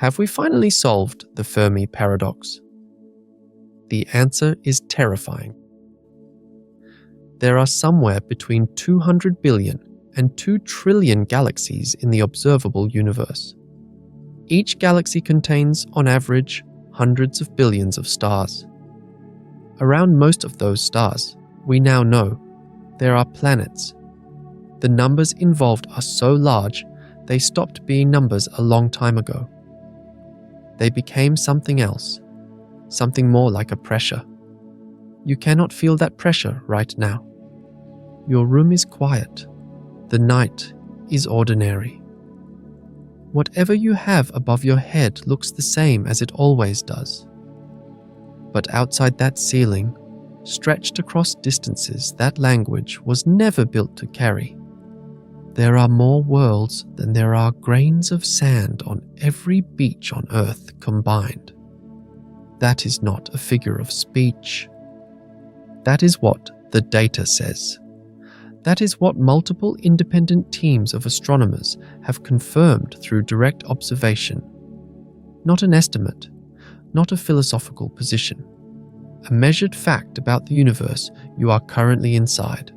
Have we finally solved the Fermi Paradox? The answer is terrifying. There are somewhere between 200 billion and 2 trillion galaxies in the observable universe. Each galaxy contains, on average, hundreds of billions of stars. Around most of those stars, we now know, there are planets. The numbers involved are so large, they stopped being numbers a long time ago. They became something else, something more like a pressure. You cannot feel that pressure right now. Your room is quiet. The night is ordinary. Whatever you have above your head looks the same as it always does. But outside that ceiling, stretched across distances that language was never built to carry, there are more worlds than there are grains of sand on every beach on Earth combined. That is not a figure of speech. That is what the data says. That is what multiple independent teams of astronomers have confirmed through direct observation. Not an estimate, not a philosophical position. A measured fact about the universe you are currently inside.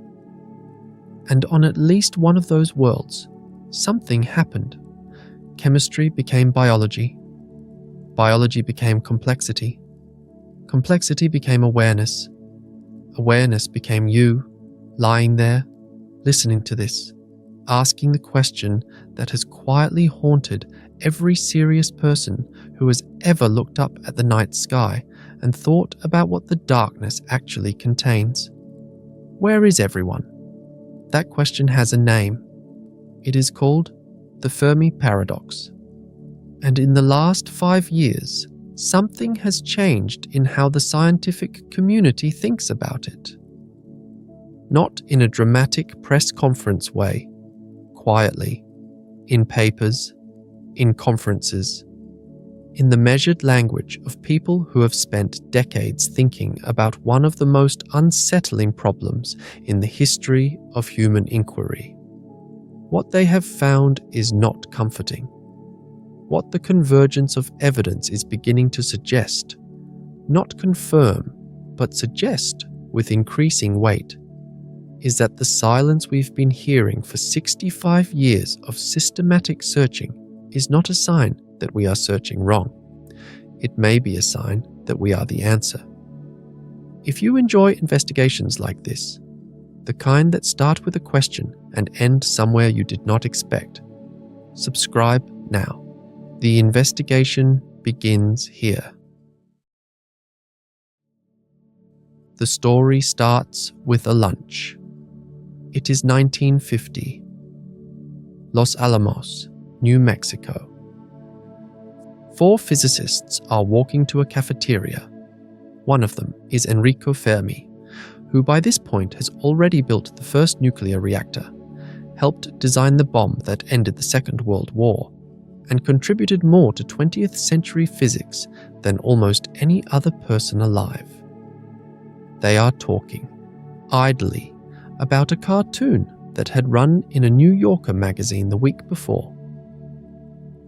And on at least one of those worlds, something happened. Chemistry became biology. Biology became complexity. Complexity became awareness. Awareness became you, lying there, listening to this, asking the question that has quietly haunted every serious person who has ever looked up at the night sky and thought about what the darkness actually contains. Where is everyone? That question has a name. It is called the Fermi Paradox. And in the last 5 years, something has changed in how the scientific community thinks about it. Not in a dramatic press conference way, quietly, in papers, in conferences, in the measured language of people who have spent decades thinking about one of the most unsettling problems in the history of human inquiry. What they have found is not comforting. What the convergence of evidence is beginning to suggest, not confirm, but suggest with increasing weight, is that the silence we've been hearing for 65 years of systematic searching is not a sign that we are searching wrong. It may be a sign that we are the answer. If you enjoy investigations like this, the kind that start with a question and end somewhere you did not expect, subscribe now. The investigation begins here. The story starts with a lunch. It is 1950. Los Alamos, New Mexico. 4 physicists are walking to a cafeteria. One of them is Enrico Fermi, who by this point has already built the first nuclear reactor, helped design the bomb that ended the Second World War, and contributed more to 20th century physics than almost any other person alive. They are talking, idly, about a cartoon that had run in a New Yorker magazine the week before.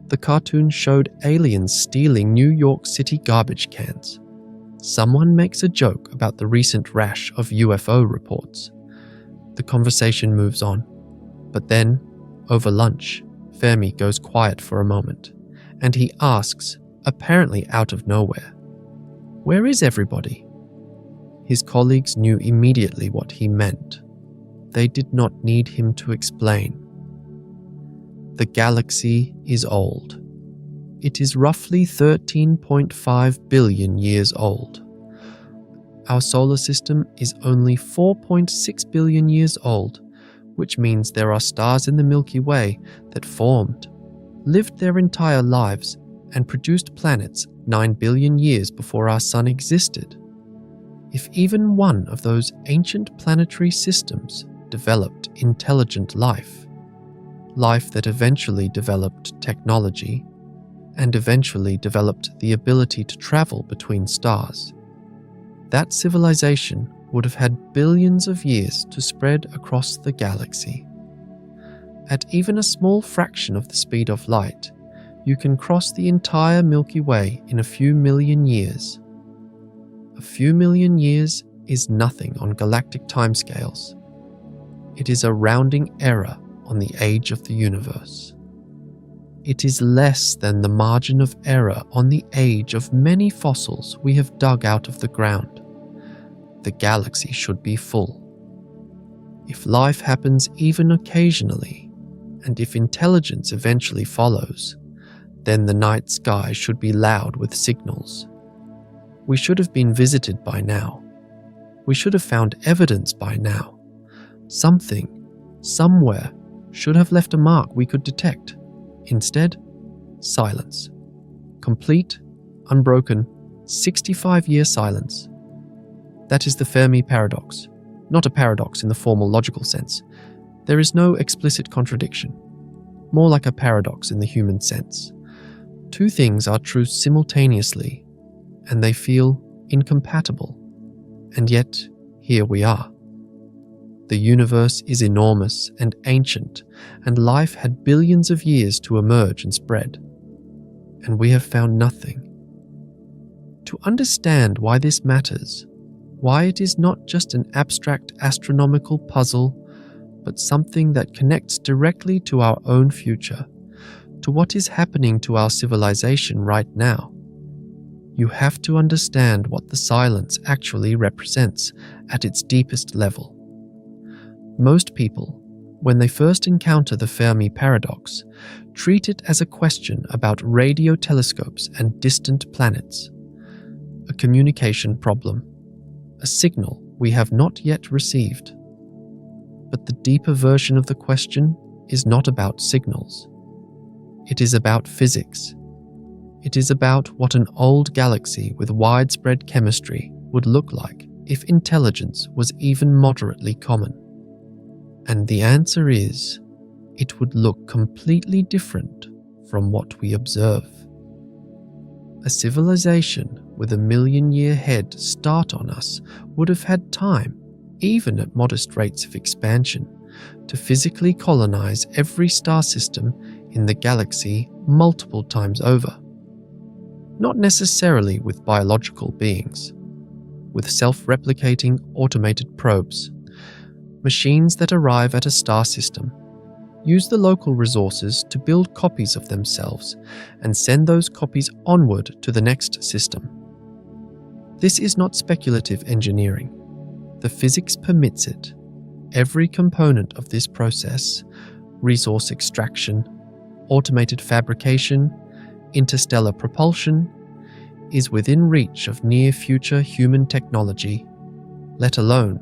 The cartoon showed aliens stealing New York City garbage cans. Someone makes a joke about the recent rash of UFO reports. The conversation moves on, but then, over lunch, Fermi goes quiet for a moment, and he asks, apparently out of nowhere, "Where is everybody?" His colleagues knew immediately what he meant. They did not need him to explain. The galaxy is old. It is roughly 13.5 billion years old. Our solar system is only 4.6 billion years old, which means there are stars in the Milky Way that formed, lived their entire lives, and produced planets 9 billion years before our Sun existed. If even one of those ancient planetary systems developed intelligent life, life that eventually developed technology, and eventually developed the ability to travel between stars, that civilization would have had billions of years to spread across the galaxy. At even a small fraction of the speed of light, you can cross the entire Milky Way in a few million years. A few million years is nothing on galactic timescales. It is a rounding error on the age of the universe. It is less than the margin of error on the age of many fossils we have dug out of the ground. The galaxy should be full. If life happens even occasionally, and if intelligence eventually follows, then the night sky should be loud with signals. We should have been visited by now. We should have found evidence by now. Something, somewhere, should have left a mark we could detect. Instead, silence. Complete, unbroken, 65-year silence. That is the Fermi Paradox. Not a paradox in the formal logical sense. There is no explicit contradiction. More like a paradox in the human sense. Two things are true simultaneously, and they feel incompatible. And yet, here we are. The universe is enormous and ancient, and life had billions of years to emerge and spread. And we have found nothing. To understand why this matters, why it is not just an abstract astronomical puzzle, but something that connects directly to our own future, to what is happening to our civilization right now, you have to understand what the silence actually represents at its deepest level. Most people, when they first encounter the Fermi Paradox, treat it as a question about radio telescopes and distant planets, a communication problem, a signal we have not yet received. But the deeper version of the question is not about signals. It is about physics. It is about what an old galaxy with widespread chemistry would look like if intelligence was even moderately common. And the answer is, it would look completely different from what we observe. A civilization with a million-year head start on us would have had time, even at modest rates of expansion, to physically colonize every star system in the galaxy multiple times over. Not necessarily with biological beings, with self-replicating automated probes. Machines that arrive at a star system use the local resources to build copies of themselves and send those copies onward to the next system. This is not speculative engineering. The physics permits it. Every component of this process, resource extraction, automated fabrication, interstellar propulsion, is within reach of near-future human technology, let alone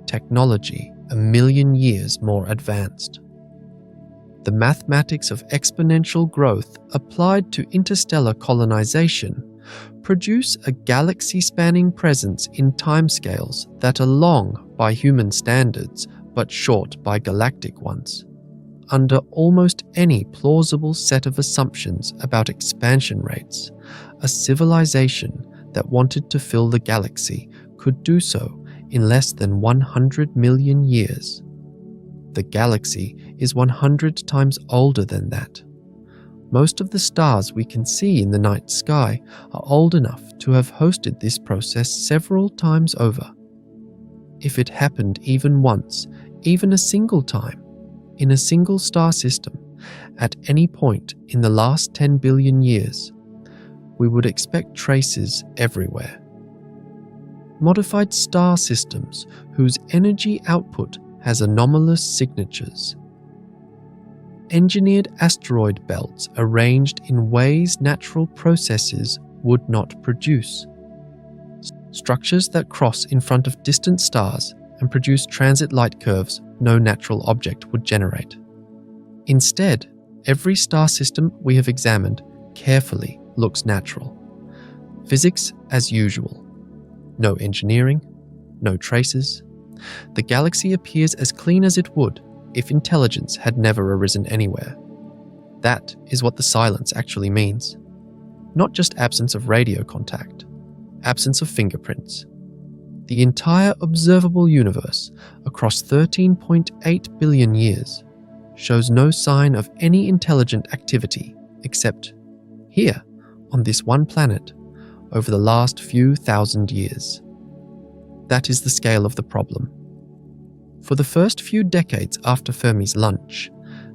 technology a million years more advanced. The mathematics of exponential growth applied to interstellar colonization produce a galaxy-spanning presence in timescales that are long by human standards but short by galactic ones. Under almost any plausible set of assumptions about expansion rates, a civilization that wanted to fill the galaxy could do so in less than 100 million years. The galaxy is 100 times older than that. Most of the stars we can see in the night sky are old enough to have hosted this process several times over. If it happened even once, even a single time, in a single star system, at any point in the last 10 billion years, we would expect traces everywhere. Modified star systems whose energy output has anomalous signatures. Engineered asteroid belts arranged in ways natural processes would not produce. Structures that cross in front of distant stars and produce transit light curves no natural object would generate. Instead, every star system we have examined carefully looks natural. Physics as usual. No engineering, no traces. The galaxy appears as clean as it would if intelligence had never arisen anywhere. That is what the silence actually means. Not just absence of radio contact, absence of fingerprints. The entire observable universe across 13.8 billion years shows no sign of any intelligent activity except here, on this one planet, over the last few thousand years. That is the scale of the problem. For the first few decades after Fermi's lunch,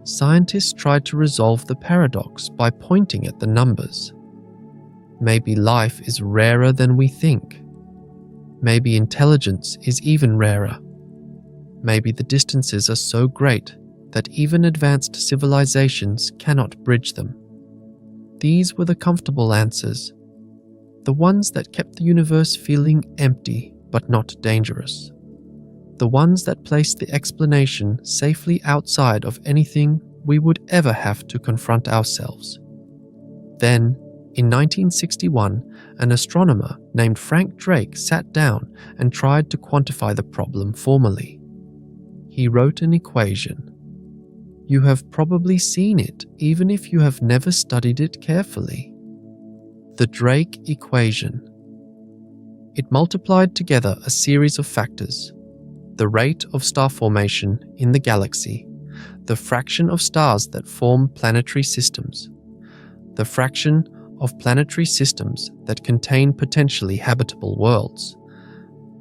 scientists tried to resolve the paradox by pointing at the numbers. Maybe life is rarer than we think. Maybe intelligence is even rarer. Maybe the distances are so great that even advanced civilizations cannot bridge them. These were the comfortable answers, the ones that kept the universe feeling empty but not dangerous, the ones that placed the explanation safely outside of anything we would ever have to confront ourselves. Then, in 1961, an astronomer named Frank Drake sat down and tried to quantify the problem formally. He wrote an equation. You have probably seen it, even if you have never studied it carefully. The Drake equation. It multiplied together a series of factors: the rate of star formation in the galaxy, the fraction of stars that form planetary systems, the fraction of planetary systems that contain potentially habitable worlds,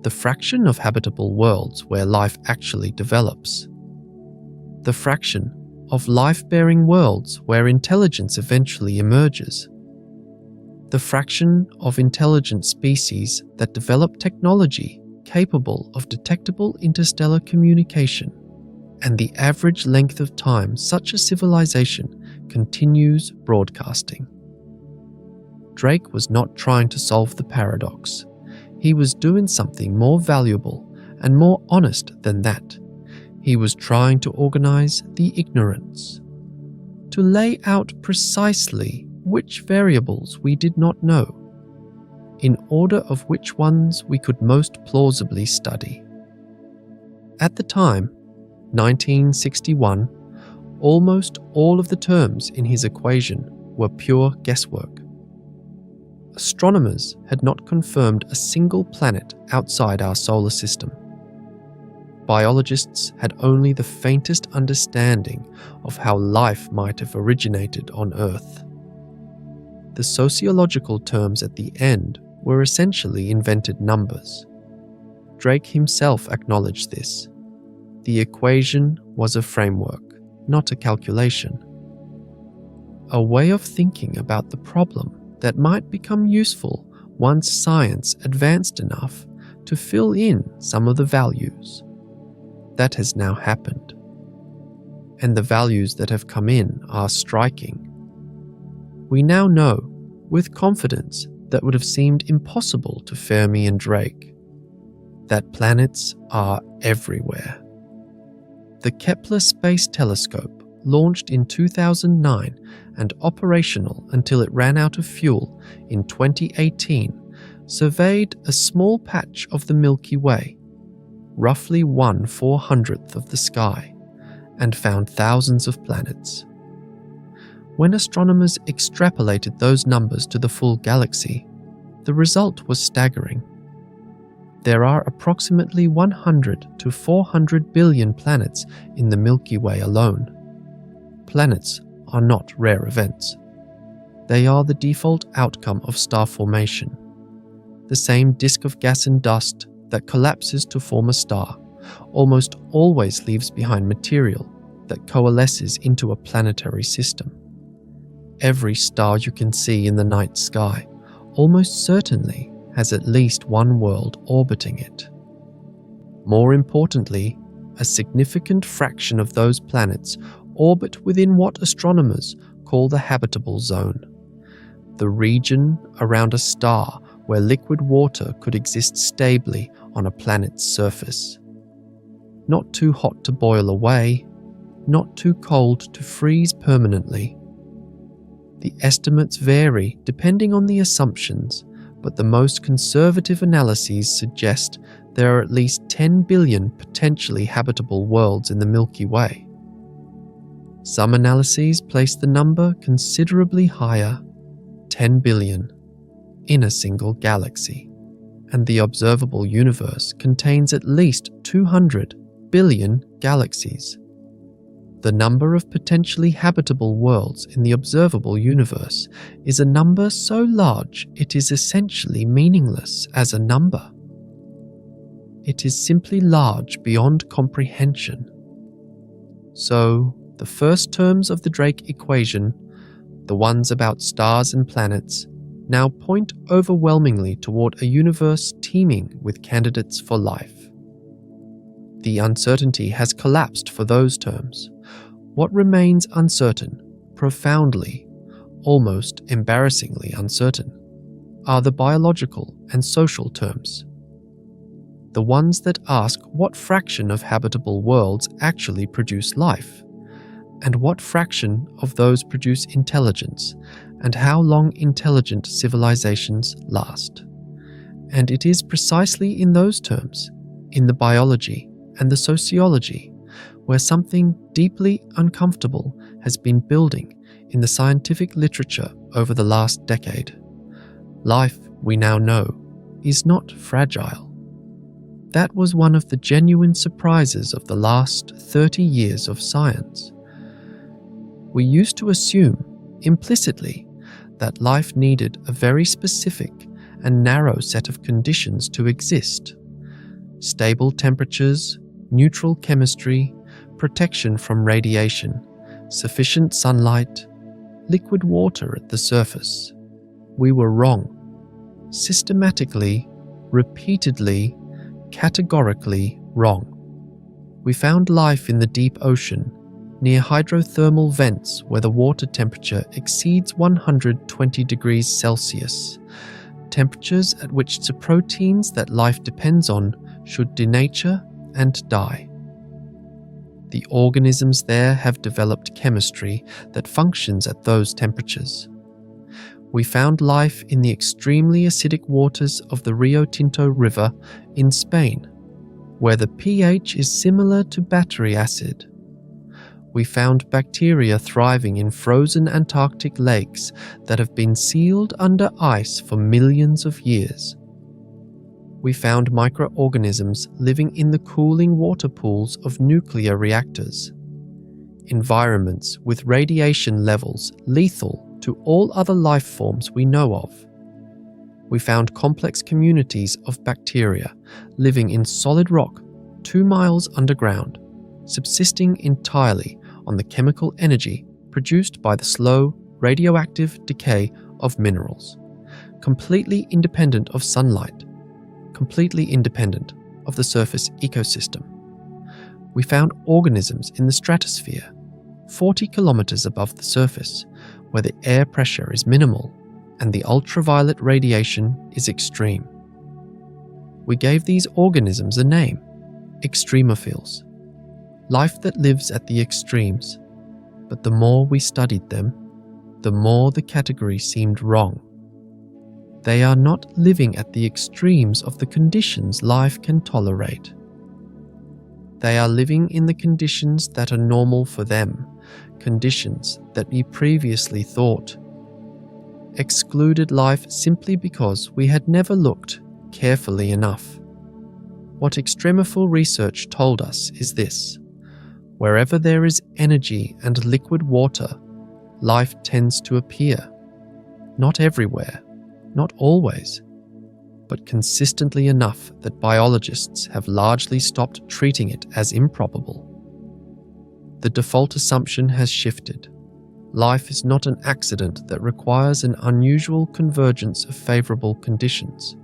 the fraction of habitable worlds where life actually develops, the fraction of life-bearing worlds where intelligence eventually emerges, the fraction of intelligent species that develop technology capable of detectable interstellar communication, and the average length of time such a civilization continues broadcasting. Drake was not trying to solve the paradox. He was doing something more valuable and more honest than that. He was trying to organize the ignorance, to lay out precisely which variables we did not know, in order of which ones we could most plausibly study. At the time, 1961, almost all of the terms in his equation were pure guesswork. Astronomers had not confirmed a single planet outside our solar system. Biologists had only the faintest understanding of how life might have originated on Earth. The sociological terms at the end were essentially invented numbers. Drake himself acknowledged this. The equation was a framework, not a calculation. A way of thinking about the problem that might become useful once science advanced enough to fill in some of the values. That has now happened. And the values that have come in are striking. We now know, with confidence that would have seemed impossible to Fermi and Drake, that planets are everywhere. The Kepler Space Telescope, launched in 2009 and operational until it ran out of fuel in 2018, surveyed a small patch of the Milky Way, roughly 1/400th of the sky, and found thousands of planets. When astronomers extrapolated those numbers to the full galaxy, the result was staggering. There are approximately 100 to 400 billion planets in the Milky Way alone. Planets are not rare events. They are the default outcome of star formation. The same disk of gas and dust that collapses to form a star almost always leaves behind material that coalesces into a planetary system. Every star you can see in the night sky almost certainly has at least one world orbiting it. More importantly, a significant fraction of those planets orbit within what astronomers call the habitable zone, the region around a star where liquid water could exist stably on a planet's surface. Not too hot to boil away, not too cold to freeze permanently. The estimates vary depending on the assumptions, but the most conservative analyses suggest there are at least 10 billion potentially habitable worlds in the Milky Way. Some analyses place the number considerably higher, 10 billion, in a single galaxy, and the observable universe contains at least 200 billion galaxies. The number of potentially habitable worlds in the observable universe is a number so large it is essentially meaningless as a number. It is simply large beyond comprehension. So, the first terms of the Drake equation, the ones about stars and planets, now point overwhelmingly toward a universe teeming with candidates for life. The uncertainty has collapsed for those terms. What remains uncertain, profoundly, almost embarrassingly uncertain, are the biological and social terms. The ones that ask what fraction of habitable worlds actually produce life, and what fraction of those produce intelligence, and how long intelligent civilizations last. And it is precisely in those terms, in the biology and the sociology, where something deeply uncomfortable has been building in the scientific literature over the last decade. Life, we now know, is not fragile. That was one of the genuine surprises of the last 30 years of science. We used to assume, implicitly, that life needed a very specific and narrow set of conditions to exist. Stable temperatures, neutral chemistry, protection from radiation, sufficient sunlight, liquid water at the surface. We were wrong. Systematically, repeatedly, categorically wrong. We found life in the deep ocean, near hydrothermal vents where the water temperature exceeds 120 degrees Celsius, temperatures at which the proteins that life depends on should denature and die. The organisms there have developed chemistry that functions at those temperatures. We found life in the extremely acidic waters of the Rio Tinto River in Spain, where the pH is similar to battery acid. We found bacteria thriving in frozen Antarctic lakes that have been sealed under ice for millions of years. We found microorganisms living in the cooling water pools of nuclear reactors, environments with radiation levels lethal to all other life forms we know of. We found complex communities of bacteria living in solid rock 2 miles underground, subsisting entirely on the chemical energy produced by the slow, radioactive decay of minerals, completely independent of sunlight, completely independent of the surface ecosystem. We found organisms in the stratosphere, 40 kilometers above the surface, where the air pressure is minimal and the ultraviolet radiation is extreme. We gave these organisms a name, extremophiles, life that lives at the extremes. But the more we studied them, the more the category seemed wrong. They are not living at the extremes of the conditions life can tolerate. They are living in the conditions that are normal for them, conditions that we previously thought excluded life simply because we had never looked carefully enough. What extremophile research told us is this: wherever there is energy and liquid water, life tends to appear. Not everywhere, not always, but consistently enough that biologists have largely stopped treating it as improbable. The default assumption has shifted. Life is not an accident that requires an unusual convergence of favorable conditions.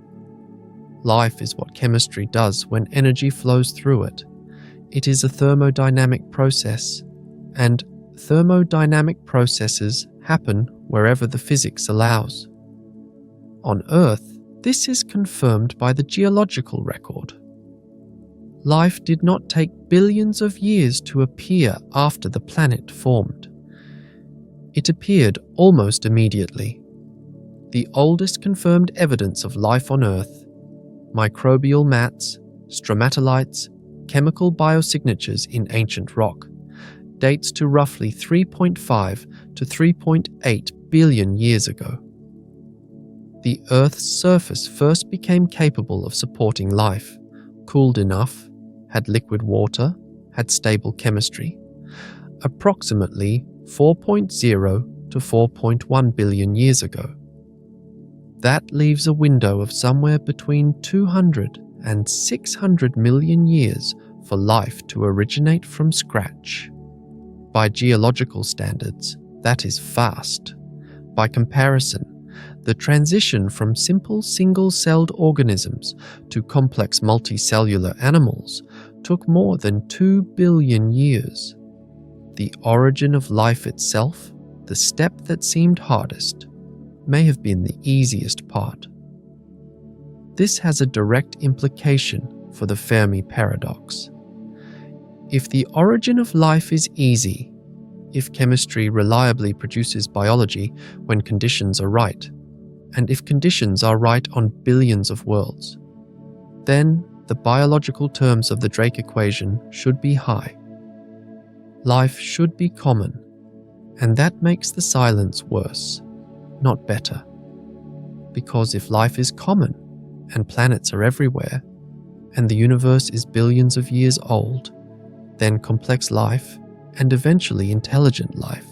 Life is what chemistry does when energy flows through it. It is a thermodynamic process, and thermodynamic processes happen wherever the physics allows. On Earth, this is confirmed by the geological record. Life did not take billions of years to appear after the planet formed. It appeared almost immediately. The oldest confirmed evidence of life on Earth, microbial mats, stromatolites, chemical biosignatures in ancient rock, dates to roughly 3.5 to 3.8 billion years ago. The Earth's surface first became capable of supporting life, cooled enough, had liquid water, had stable chemistry, approximately 4.0 to 4.1 billion years ago. That leaves a window of somewhere between 200 and 600 million years for life to originate from scratch. By geological standards, that is fast. By comparison, the transition from simple single-celled organisms to complex multicellular animals took more than 2 billion years. The origin of life itself, the step that seemed hardest, may have been the easiest part. This has a direct implication for the Fermi Paradox. If the origin of life is easy, if chemistry reliably produces biology when conditions are right, and if conditions are right on billions of worlds, then the biological terms of the Drake equation should be high. Life should be common, and that makes the silence worse, not better. Because if life is common, and planets are everywhere, and the universe is billions of years old, then complex life, and eventually intelligent life,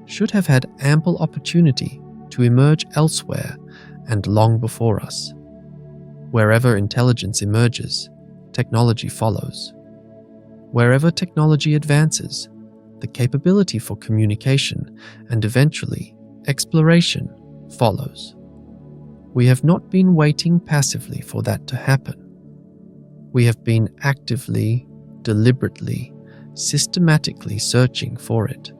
should have had ample opportunity to emerge elsewhere and long before us. Wherever intelligence emerges, technology follows. Wherever technology advances, the capability for communication and eventually exploration follows. We have not been waiting passively for that to happen. We have been actively, deliberately, systematically searching for it.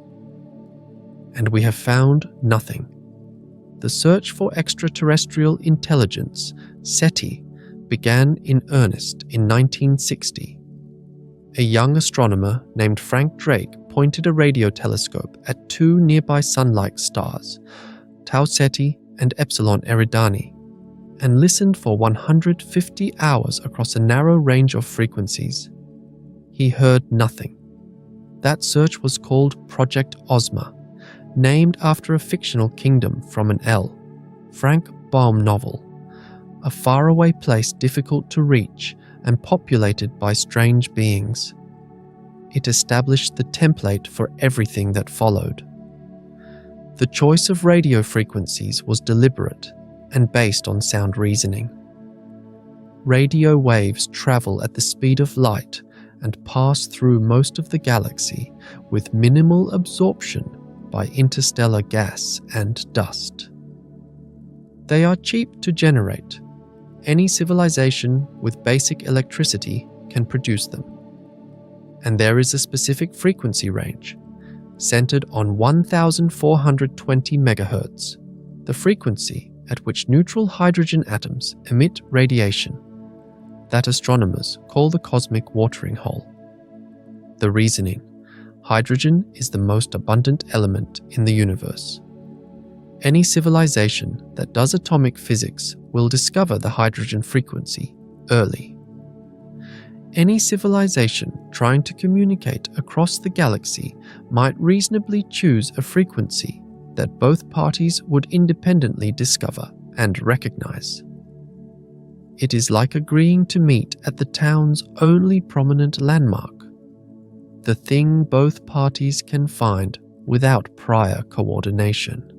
And we have found nothing. The search for extraterrestrial intelligence, SETI, began in earnest in 1960. A young astronomer named Frank Drake pointed a radio telescope at two nearby sun-like stars, Tau Ceti and Epsilon Eridani, and listened for 150 hours across a narrow range of frequencies. He heard nothing. That search was called Project Ozma, named after a fictional kingdom from an L. Frank Baum novel, a faraway place difficult to reach and populated by strange beings. It established the template for everything that followed. The choice of radio frequencies was deliberate and based on sound reasoning. Radio waves travel at the speed of light and pass through most of the galaxy with minimal absorption by interstellar gas and dust. They are cheap to generate. Any civilization with basic electricity can produce them. And there is a specific frequency range, centered on 1420 MHz, the frequency at which neutral hydrogen atoms emit radiation, that astronomers call the cosmic watering hole. The reasoning: hydrogen is the most abundant element in the universe. Any civilization that does atomic physics will discover the hydrogen frequency early. Any civilization trying to communicate across the galaxy might reasonably choose a frequency that both parties would independently discover and recognize. It is like agreeing to meet at the town's only prominent landmark, the thing both parties can find without prior coordination.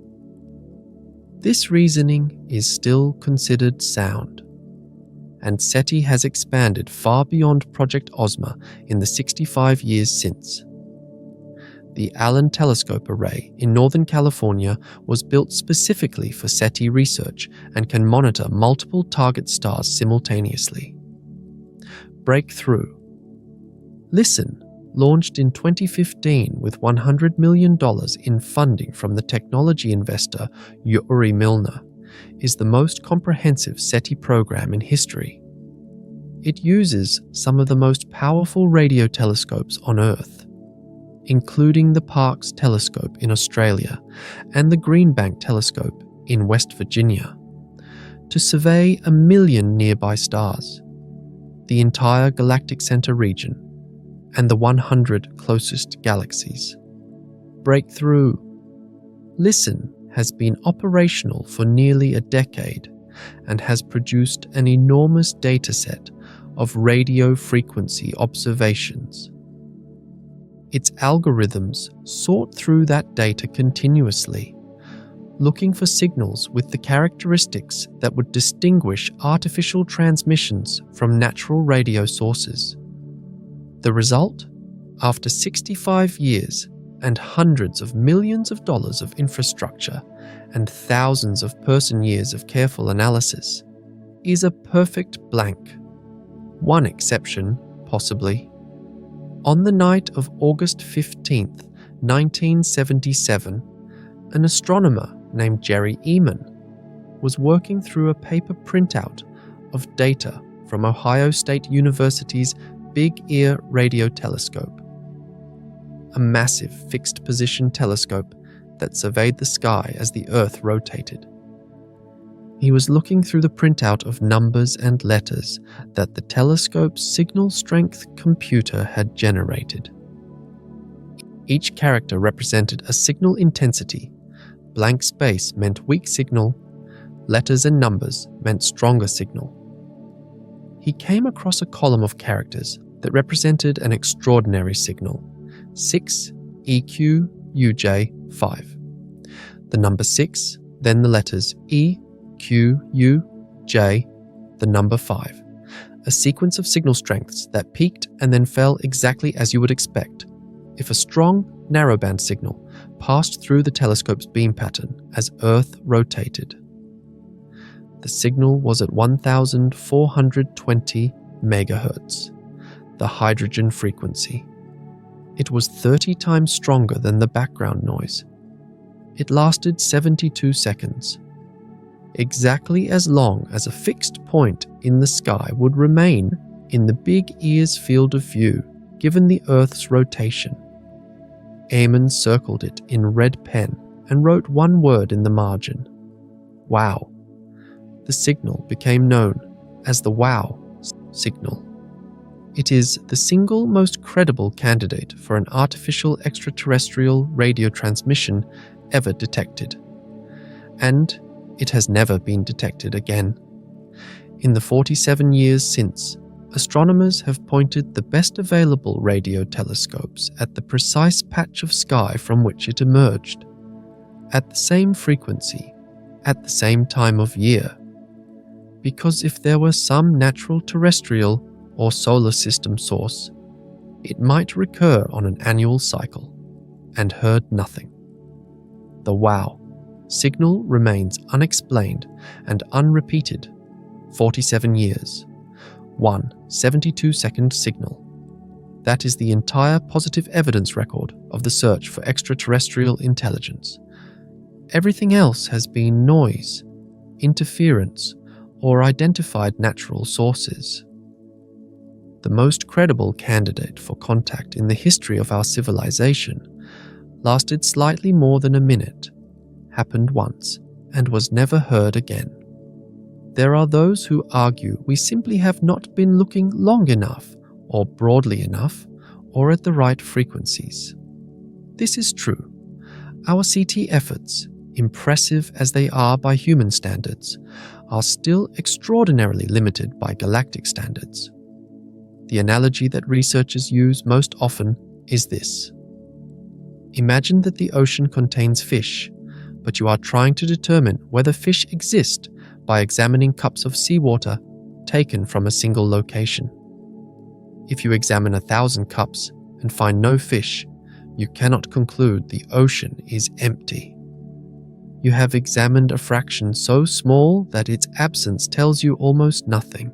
This reasoning is still considered sound, and SETI has expanded far beyond Project Ozma in the 65 years since. The Allen Telescope Array in Northern California was built specifically for SETI research and can monitor multiple target stars simultaneously. Breakthrough. Listen, launched in 2015 with $100 million in funding from the technology investor Yuri Milner, is the most comprehensive SETI program in history. It uses some of the most powerful radio telescopes on Earth, including the Parkes Telescope in Australia and the Green Bank Telescope in West Virginia, to survey 1 million nearby stars, the entire galactic center region, and the 100 closest galaxies. Breakthrough. Listen has been operational for nearly a decade and has produced an enormous dataset of radio frequency observations. Its algorithms sort through that data continuously, looking for signals with the characteristics that would distinguish artificial transmissions from natural radio sources. The result? After 65 years and hundreds of millions of dollars of infrastructure and thousands of person-years of careful analysis, is a perfect blank. One exception, possibly. On the night of August 15th, 1977, an astronomer named Jerry Eman was working through a paper printout of data from Ohio State University's Big Ear Radio Telescope, a massive fixed-position telescope that surveyed the sky as the Earth rotated. He was looking through the printout of numbers and letters that the telescope's signal-strength computer had generated. Each character represented a signal intensity. Blank space meant weak signal, letters and numbers meant stronger signal. He came across a column of characters that represented an extraordinary signal, 6 EQ UJ 5. The number 6, then the letters E, Q, U, J, the number 5. A sequence of signal strengths that peaked and then fell exactly as you would expect if a strong, narrowband signal passed through the telescope's beam pattern as Earth rotated. The signal was at 1,420 megahertz, the hydrogen frequency. It was 30 times stronger than the background noise. It lasted 72 seconds, exactly as long as a fixed point in the sky would remain in the Big Ear's field of view given the Earth's rotation. Eamon circled it in red pen and wrote one word in the margin: wow. The signal became known as the WOW signal. It is the single most credible candidate for an artificial extraterrestrial radio transmission ever detected. And it has never been detected again. In the 47 years since, astronomers have pointed the best available radio telescopes at the precise patch of sky from which it emerged, at the same frequency, at the same time of year. Because if there were some natural terrestrial or solar system source, it might recur on an annual cycle, and heard nothing. The WOW signal remains unexplained and unrepeated 47 years. One 72-second signal. That is the entire positive evidence record of the search for extraterrestrial intelligence. Everything else has been noise, interference, or identified natural sources. The most credible candidate for contact in the history of our civilization lasted slightly more than a minute, happened once, and was never heard again. There are those who argue we simply have not been looking long enough, or broadly enough, or at the right frequencies. This is true. Our CT efforts, impressive as they are by human standards, are still extraordinarily limited by galactic standards. The analogy that researchers use most often is this. Imagine that the ocean contains fish, but you are trying to determine whether fish exist by examining cups of seawater taken from a single location. If you examine 1,000 cups and find no fish, you cannot conclude the ocean is empty. You have examined a fraction so small that its absence tells you almost nothing.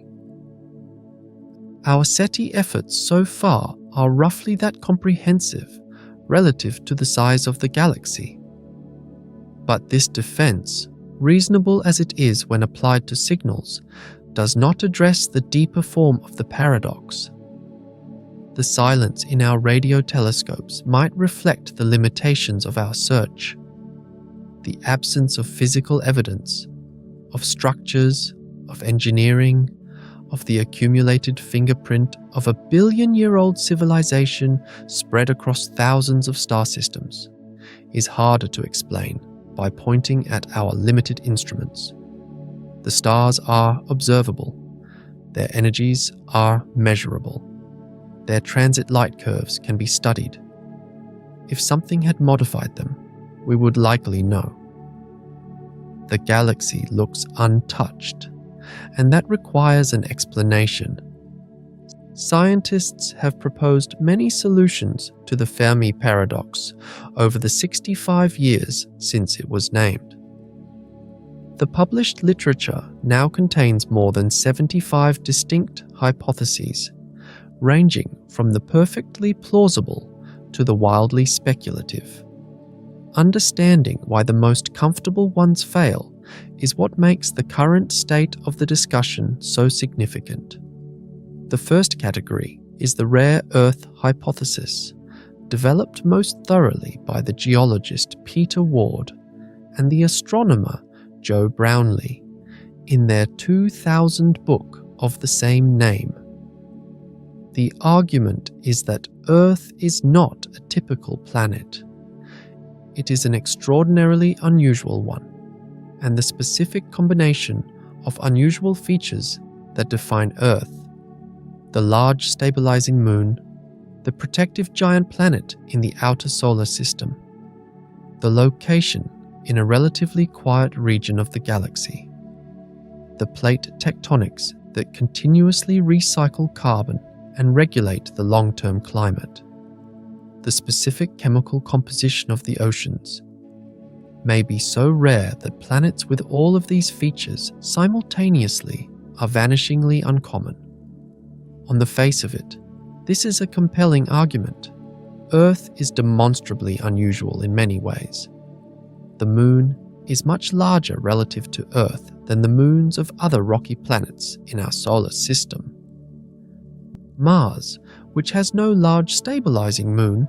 Our SETI efforts so far are roughly that comprehensive relative to the size of the galaxy. But this defense, reasonable as it is when applied to signals, does not address the deeper form of the paradox. The silence in our radio telescopes might reflect the limitations of our search. The absence of physical evidence, of structures, of engineering, of the accumulated fingerprint of a billion-year-old civilization spread across thousands of star systems, is harder to explain by pointing at our limited instruments. The stars are observable. Their energies are measurable. Their transit light curves can be studied, if something had modified them, we would likely know. The galaxy looks untouched, and that requires an explanation. Scientists have proposed many solutions to the Fermi Paradox over the 65 years since it was named. The published literature now contains more than 75 distinct hypotheses, ranging from the perfectly plausible to the wildly speculative. Understanding why the most comfortable ones fail is what makes the current state of the discussion so significant. The first category is the rare Earth hypothesis, developed most thoroughly by the geologist Peter Ward and the astronomer Joe Brownlee in their 2000 book of the same name. The argument is that Earth is not a typical planet. It is an extraordinarily unusual one, and the specific combination of unusual features that define Earth, the large stabilizing moon, the protective giant planet in the outer solar system, the location in a relatively quiet region of the galaxy, the plate tectonics that continuously recycle carbon and regulate the long-term climate, the specific chemical composition of the oceans, may be so rare that planets with all of these features simultaneously are vanishingly uncommon. On the face of it, this is a compelling argument. Earth is demonstrably unusual in many ways. The Moon is much larger relative to Earth than the moons of other rocky planets in our solar system. Mars, which has no large stabilizing moon,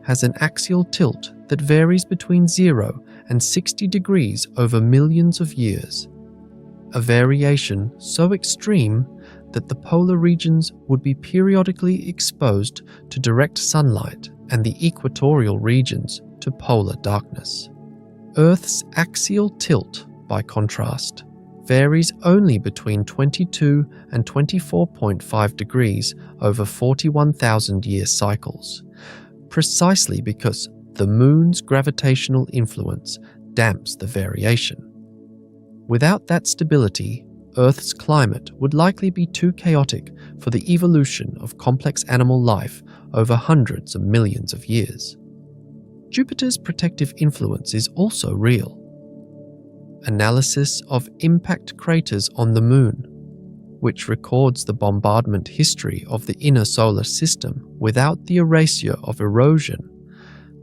has an axial tilt that varies between 0 and 60 degrees over millions of years, a variation so extreme that the polar regions would be periodically exposed to direct sunlight and the equatorial regions to polar darkness. Earth's axial tilt, by contrast, varies only between 22 and 24.5 degrees over 41,000-year cycles, precisely because the Moon's gravitational influence damps the variation. Without that stability, Earth's climate would likely be too chaotic for the evolution of complex animal life over hundreds of millions of years. Jupiter's protective influence is also real. Analysis of impact craters on the Moon, which records the bombardment history of the inner solar system without the erasure of erosion,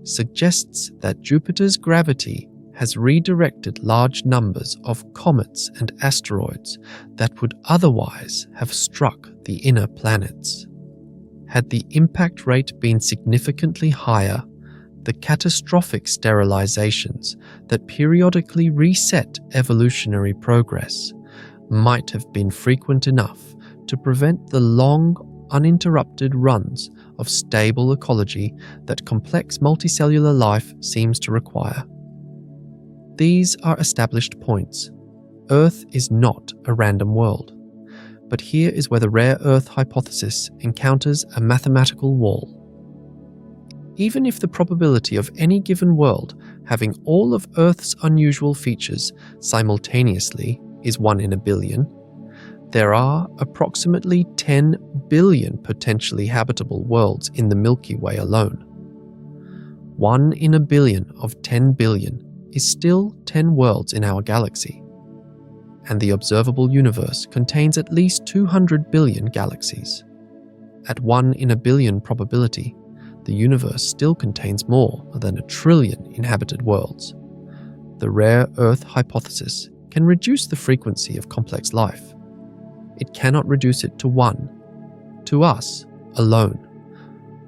suggests that Jupiter's gravity has redirected large numbers of comets and asteroids that would otherwise have struck the inner planets. Had the impact rate been significantly higher, the catastrophic sterilizations that periodically reset evolutionary progress might have been frequent enough to prevent the long, uninterrupted runs of stable ecology that complex multicellular life seems to require. These are established points. Earth is not a random world. But here is where the rare Earth hypothesis encounters a mathematical wall. Even if the probability of any given world having all of Earth's unusual features simultaneously is 1 in a billion, there are approximately 10 billion potentially habitable worlds in the Milky Way alone. 1 in a billion of 10 billion is still 10 worlds in our galaxy, and the observable universe contains at least 200 billion galaxies. At 1 in a billion probability, the universe still contains more than 1 trillion inhabited worlds. The rare Earth hypothesis can reduce the frequency of complex life. It cannot reduce it to 1, to us alone.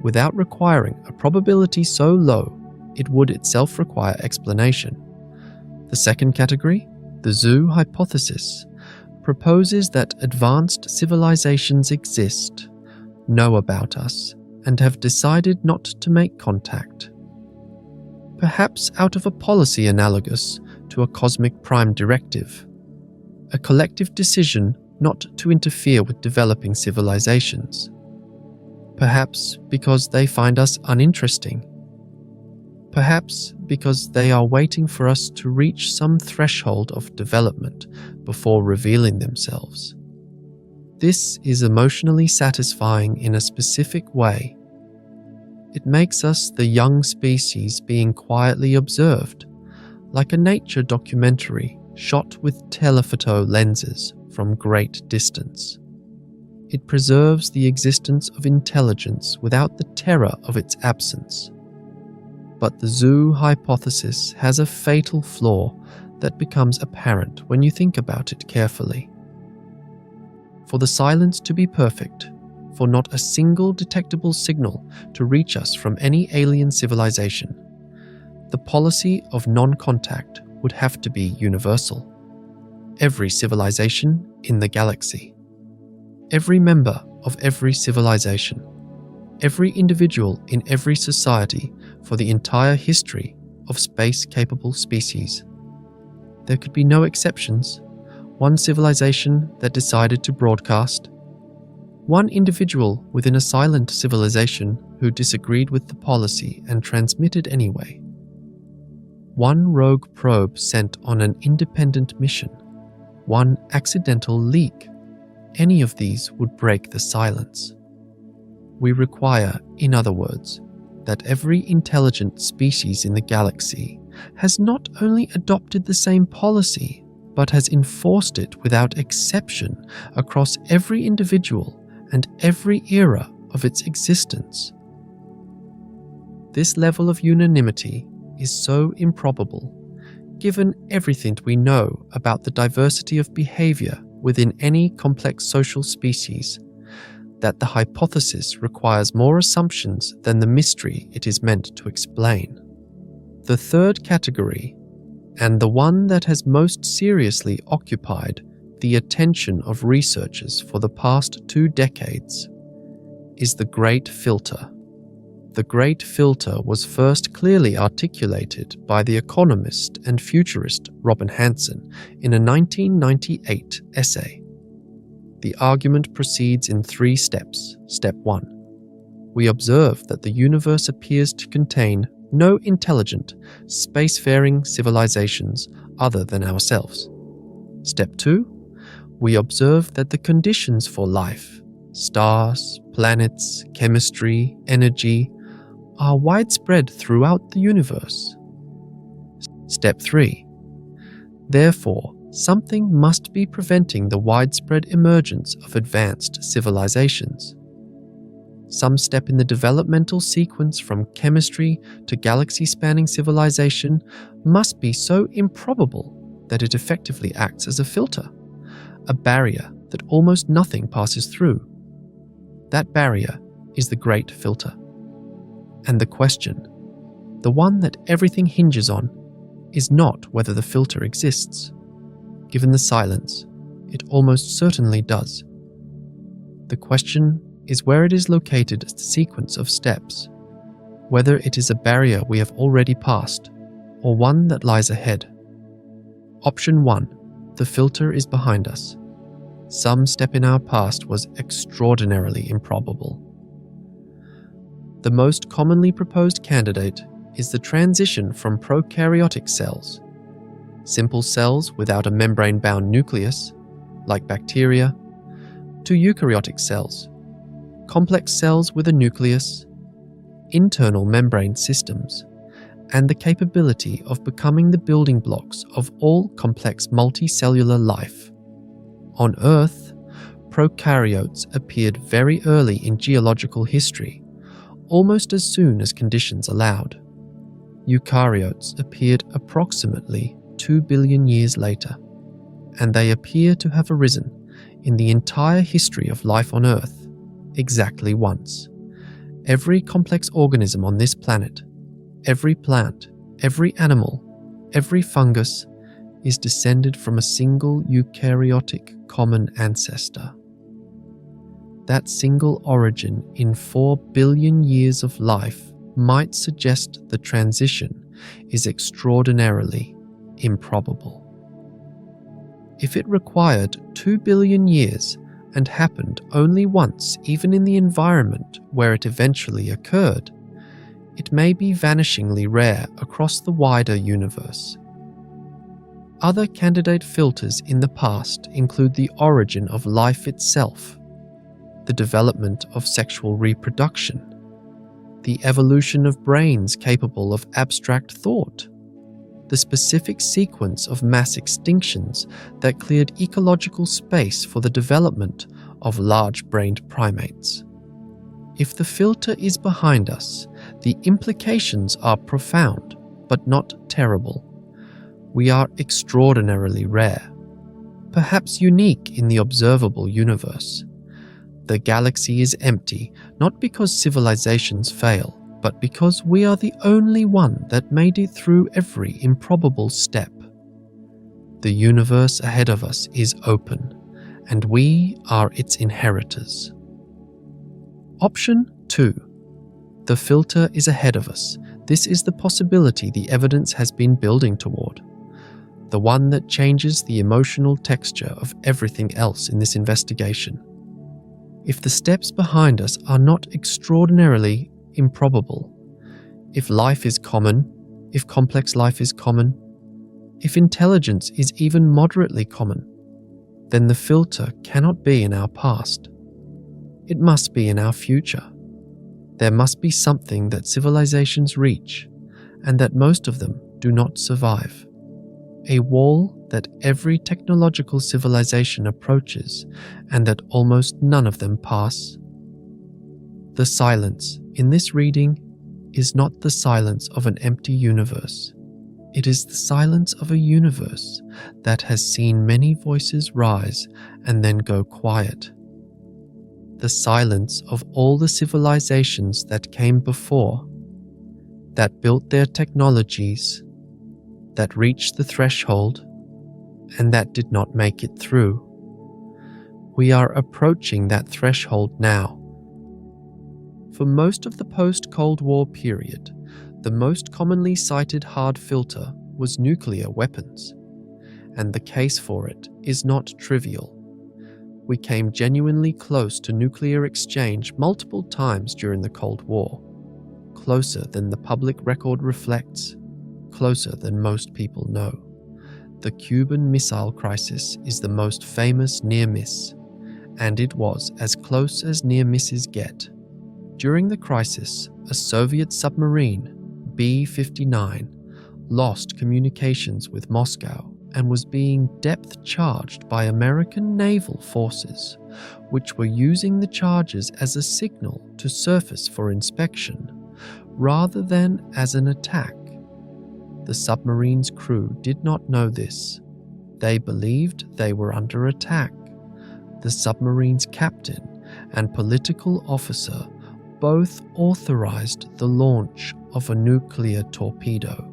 Without requiring a probability so low, it would itself require explanation. The second category, the zoo hypothesis, proposes that advanced civilizations exist, know about us, and have decided not to make contact. Perhaps out of a policy analogous to a cosmic prime directive, a collective decision not to interfere with developing civilizations. Perhaps because they find us uninteresting. perhaps because they are waiting for us to reach some threshold of development before revealing themselves. This is emotionally satisfying in a specific way. It makes us the young species being quietly observed, like a nature documentary shot with telephoto lenses from great distance. It preserves the existence of intelligence without the terror of its absence. But the zoo hypothesis has a fatal flaw that becomes apparent when you think about it carefully. For the silence to be perfect, for not a single detectable signal to reach us from any alien civilization, the policy of non-contact would have to be universal. Every civilization in the galaxy, every member of every civilization, every individual in every society for the entire history of space-capable species. There could be no exceptions. One civilization that decided to broadcast, one individual within a silent civilization who disagreed with the policy and transmitted anyway. One rogue probe sent on an independent mission, one accidental leak. Any of these would break the silence. We require, in other words, that every intelligent species in the galaxy has not only adopted the same policy, but has enforced it without exception across every individual and every era of its existence. This level of unanimity is so improbable, given everything we know about the diversity of behavior within any complex social species, that the hypothesis requires more assumptions than the mystery it is meant to explain. The third category, and the one that has most seriously occupied the attention of researchers for the past 2 decades, is the Great Filter. The Great Filter was first clearly articulated by the economist and futurist Robin Hanson in a 1998 essay. The argument proceeds in 3 steps. Step 1. We observe that the universe appears to contain no intelligent, spacefaring civilizations other than ourselves. Step 2. We observe that the conditions for life, stars, planets, chemistry, energy, are widespread throughout the universe. Step 3. Therefore, something must be preventing the widespread emergence of advanced civilizations. Some step in the developmental sequence from chemistry to galaxy-spanning civilization must be so improbable that it effectively acts as a filter, a barrier that almost nothing passes through. That barrier is the Great Filter. And the question, the one that everything hinges on, is not whether the filter exists. Given the silence, it almost certainly does. The question is where it is located as the sequence of steps, whether it is a barrier we have already passed, or one that lies ahead. Option 1, the filter is behind us. Some step in our past was extraordinarily improbable. The most commonly proposed candidate is the transition from prokaryotic cells, simple cells without a membrane-bound nucleus, like bacteria, to eukaryotic cells, complex cells with a nucleus, internal membrane systems, and the capability of becoming the building blocks of all complex multicellular life. On Earth, prokaryotes appeared very early in geological history, almost as soon as conditions allowed. Eukaryotes appeared approximately 2 billion years later, and they appear to have arisen in the entire history of life on Earth exactly once. Every complex organism on this planet, every plant, every animal, every fungus is descended from a single eukaryotic common ancestor. That single origin in 4 billion years of life might suggest the transition is extraordinarily improbable. If it required 2 billion years and happened only once, even in the environment where it eventually occurred, it may be vanishingly rare across the wider universe. Other candidate filters in the past include the origin of life itself, the development of sexual reproduction, the evolution of brains capable of abstract thought, the specific sequence of mass extinctions that cleared ecological space for the development of large-brained primates. If the filter is behind us, the implications are profound, but not terrible. We are extraordinarily rare, perhaps unique in the observable universe. The galaxy is empty, not because civilizations fail, but because we are the only one that made it through every improbable step. The universe ahead of us is open, and we are its inheritors. Option 2. The filter is ahead of us. This is the possibility the evidence has been building toward. The one that changes the emotional texture of everything else in this investigation. If the steps behind us are not extraordinarily improbable, if life is common, if complex life is common, if intelligence is even moderately common, then the filter cannot be in our past. It must be in our future. There must be something that civilizations reach, and that most of them do not survive. A wall that every technological civilization approaches, and that almost none of them pass. The silence in this reading is not the silence of an empty universe. It is the silence of a universe that has seen many voices rise and then go quiet. The silence of all the civilizations that came before, that built their technologies, that reached the threshold, and that did not make it through. We are approaching that threshold now. For most of the post-Cold War period, the most commonly cited hard filter was nuclear weapons, and the case for it is not trivial. We came genuinely close to nuclear exchange multiple times during the Cold War, closer than the public record reflects, closer than most people know. The Cuban Missile Crisis is the most famous near miss, and it was as close as near misses get. During the crisis, a Soviet submarine, B-59, lost communications with Moscow and was being depth-charged by American naval forces, which were using the charges as a signal to surface for inspection, rather than as an attack. The submarine's crew did not know this. They believed they were under attack. The submarine's captain and political officer both authorized the launch of a nuclear torpedo.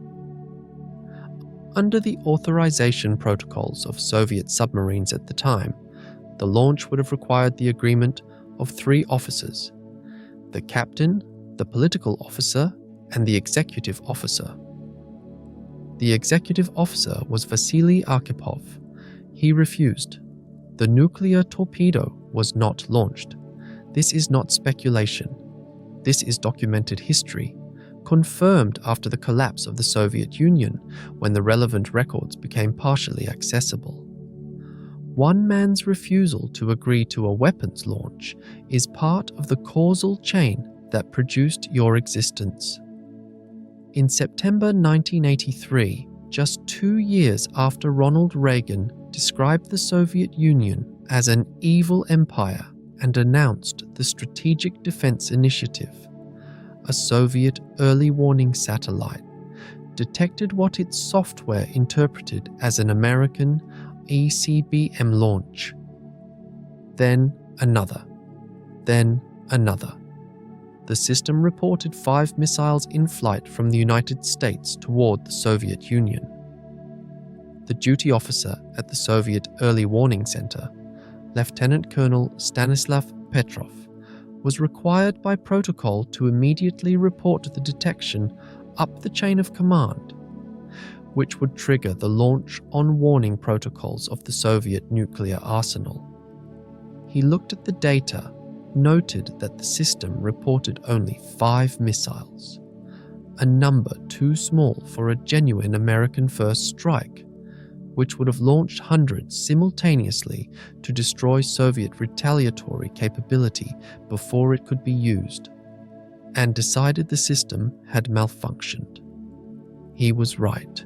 Under the authorization protocols of Soviet submarines at the time, the launch would have required the agreement of 3 officers: the captain, the political officer, and the executive officer. The executive officer was Vasily Arkhipov. He refused. The nuclear torpedo was not launched. This is not speculation. This is documented history, confirmed after the collapse of the Soviet Union when the relevant records became partially accessible. One man's refusal to agree to a weapons launch is part of the causal chain that produced your existence. In September 1983, just 2 years after Ronald Reagan described the Soviet Union as an evil empire and announced the Strategic Defense Initiative, a Soviet early warning satellite detected what its software interpreted as an American ECBM launch. Then another. Then another. The system reported 5 missiles in flight from the United States toward the Soviet Union. The duty officer at the Soviet Early Warning Center, Lieutenant Colonel Stanislav Petrov, was required by protocol to immediately report the detection up the chain of command, which would trigger the launch on warning protocols of the Soviet nuclear arsenal. He looked at the data, noted that the system reported only 5 missiles, a number too small for a genuine American first strike, which would have launched hundreds simultaneously to destroy Soviet retaliatory capability before it could be used, and decided the system had malfunctioned. He was right.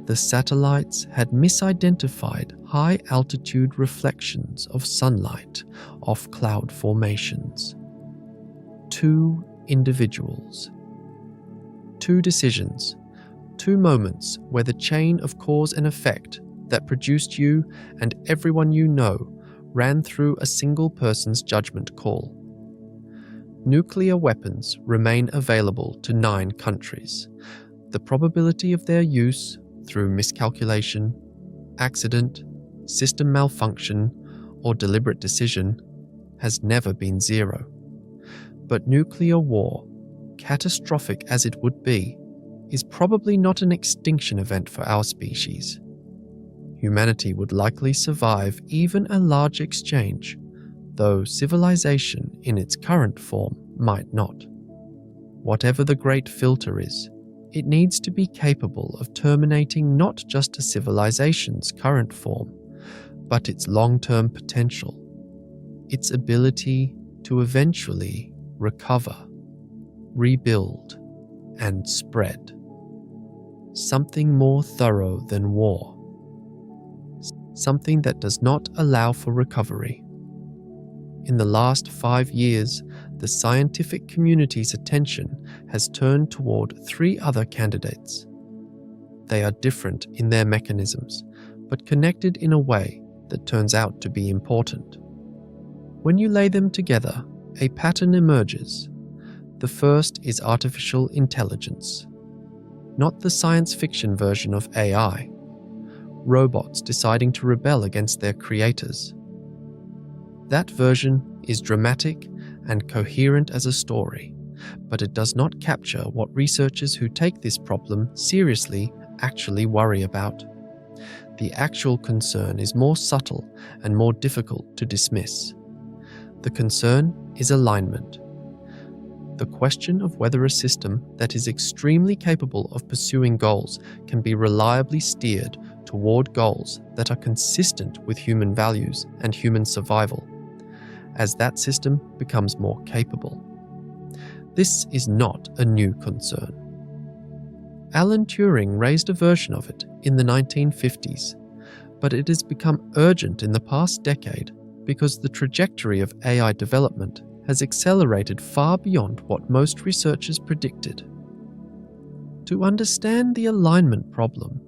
The satellites had misidentified high-altitude reflections of sunlight off cloud formations. 2 individuals. 2 decisions. 2 moments where the chain of cause and effect that produced you and everyone you know ran through a single person's judgment call. Nuclear weapons remain available to 9 countries. The probability of their use through miscalculation, accident, system malfunction, or deliberate decision has never been 0. But nuclear war, catastrophic as it would be, is probably not an extinction event for our species. Humanity would likely survive even a large exchange, though civilization in its current form might not. Whatever the great filter is, it needs to be capable of terminating not just a civilization's current form, but its long-term potential, its ability to eventually recover, rebuild, and spread. Something more thorough than war. Something that does not allow for recovery. In the last 5 years, the scientific community's attention has turned toward 3 other candidates. They are different in their mechanisms, but connected in a way that turns out to be important. When you lay them together, a pattern emerges. The first is artificial intelligence. Not the science fiction version of AI. Robots deciding to rebel against their creators. That version is dramatic and coherent as a story, but it does not capture what researchers who take this problem seriously actually worry about. The actual concern is more subtle and more difficult to dismiss. The concern is alignment. The question of whether a system that is extremely capable of pursuing goals can be reliably steered toward goals that are consistent with human values and human survival, as that system becomes more capable. This is not a new concern. Alan Turing raised a version of it in the 1950s, but it has become urgent in the past decade because the trajectory of AI development has accelerated far beyond what most researchers predicted. To understand the alignment problem,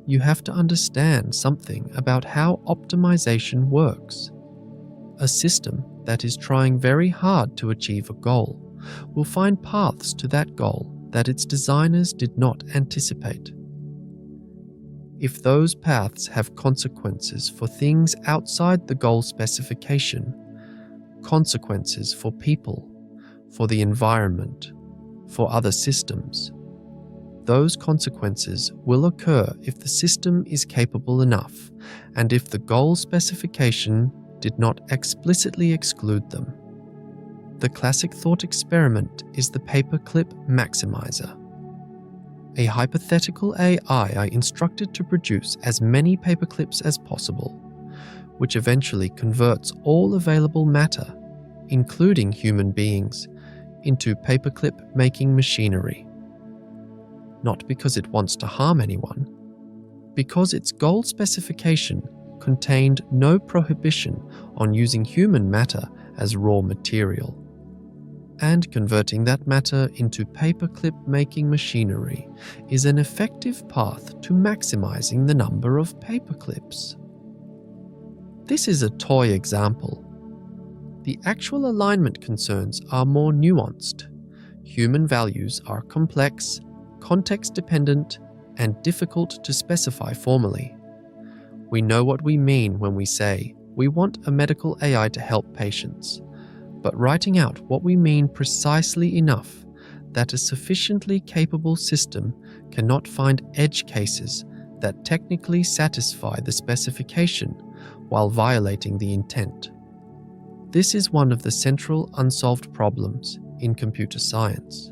you have to understand something about how optimization works. A system that is trying very hard to achieve a goal will find paths to that goal that its designers did not anticipate. If those paths have consequences for things outside the goal specification, consequences for people, for the environment, for other systems, those consequences will occur if the system is capable enough and if the goal specification did not explicitly exclude them. The classic thought experiment is the paperclip maximizer. A hypothetical AI are instructed to produce as many paperclips as possible, which eventually converts all available matter, including human beings, into paperclip-making machinery. Not because it wants to harm anyone, because its goal specification contained no prohibition on using human matter as raw material. And converting that matter into paperclip-making machinery is an effective path to maximizing the number of paperclips. This is a toy example. The actual alignment concerns are more nuanced. Human values are complex, context-dependent, and difficult to specify formally. We know what we mean when we say we want a medical AI to help patients, but writing out what we mean precisely enough that a sufficiently capable system cannot find edge cases that technically satisfy the specification while violating the intent. This is one of the central unsolved problems in computer science.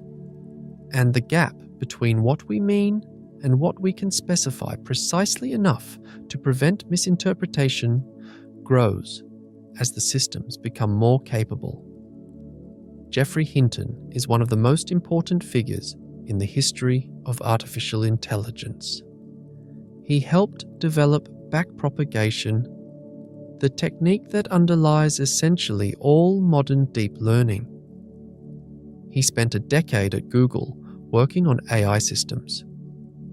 And the gap between what we mean and what we can specify precisely enough to prevent misinterpretation grows as the systems become more capable. Geoffrey Hinton is one of the most important figures in the history of artificial intelligence. He helped develop backpropagation, the technique that underlies essentially all modern deep learning. He spent a decade at Google working on AI systems.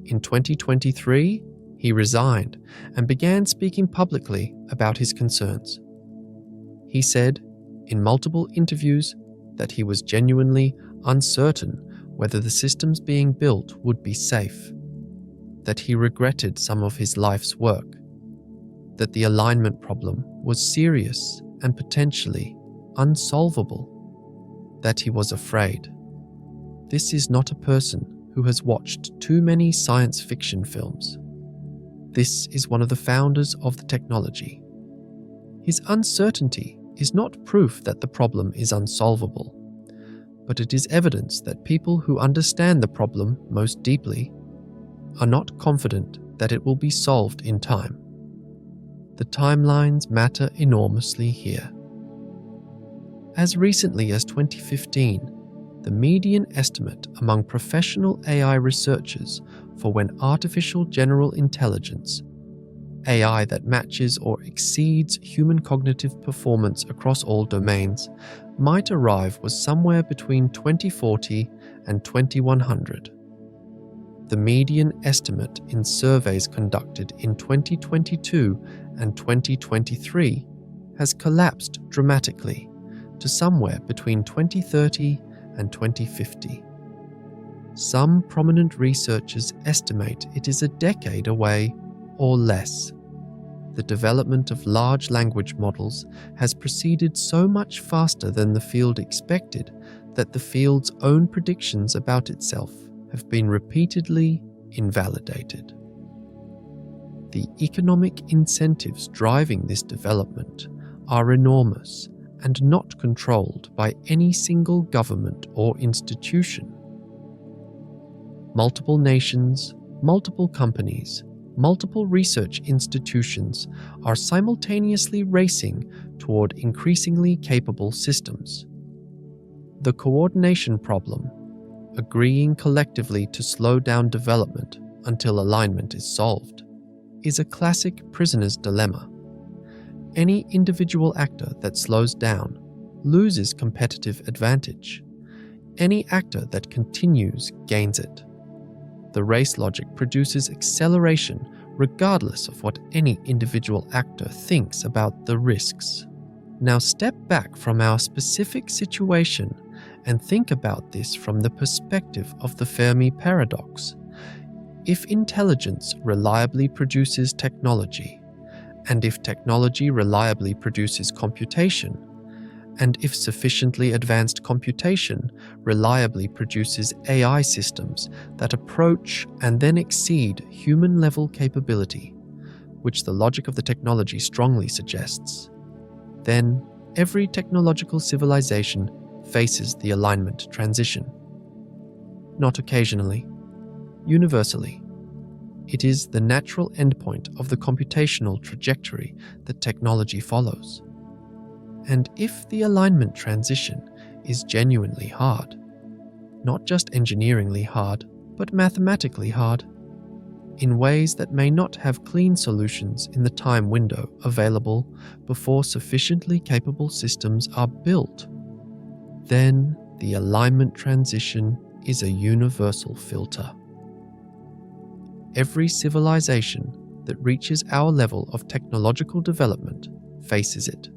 In 2023, he resigned and began speaking publicly about his concerns. He said in multiple interviews that he was genuinely uncertain whether the systems being built would be safe, that he regretted some of his life's work, that the alignment problem was serious and potentially unsolvable, that he was afraid. This is not a person who has watched too many science fiction films. This is one of the founders of the technology. His uncertainty is not proof that the problem is unsolvable, but it is evidence that people who understand the problem most deeply are not confident that it will be solved in time. The timelines matter enormously here. As recently as 2015, the median estimate among professional AI researchers for when artificial general intelligence, AI that matches or exceeds human cognitive performance across all domains, might arrive was somewhere between 2040 and 2100. The median estimate in surveys conducted in 2022 and 2023 has collapsed dramatically to somewhere between 2030 and 2050. Some prominent researchers estimate it is a decade away or less. The development of large language models has proceeded so much faster than the field expected that the field's own predictions about itself have been repeatedly invalidated. The economic incentives driving this development are enormous and not controlled by any single government or institution. Multiple nations, multiple companies, multiple research institutions are simultaneously racing toward increasingly capable systems. The coordination problem, agreeing collectively to slow down development until alignment is solved, is a classic prisoner's dilemma. Any individual actor that slows down loses competitive advantage. Any actor that continues gains it. The race logic produces acceleration regardless of what any individual actor thinks about the risks. Now step back from our specific situation and think about this from the perspective of the Fermi Paradox. If intelligence reliably produces technology, and if technology reliably produces computation, and if sufficiently advanced computation reliably produces AI systems that approach and then exceed human-level capability, which the logic of the technology strongly suggests, then every technological civilization faces the alignment transition. Not occasionally, universally. It is the natural endpoint of the computational trajectory that technology follows. And if the alignment transition is genuinely hard, not just engineeringly hard, but mathematically hard, in ways that may not have clean solutions in the time window available before sufficiently capable systems are built, then the alignment transition is a universal filter. Every civilization that reaches our level of technological development faces it,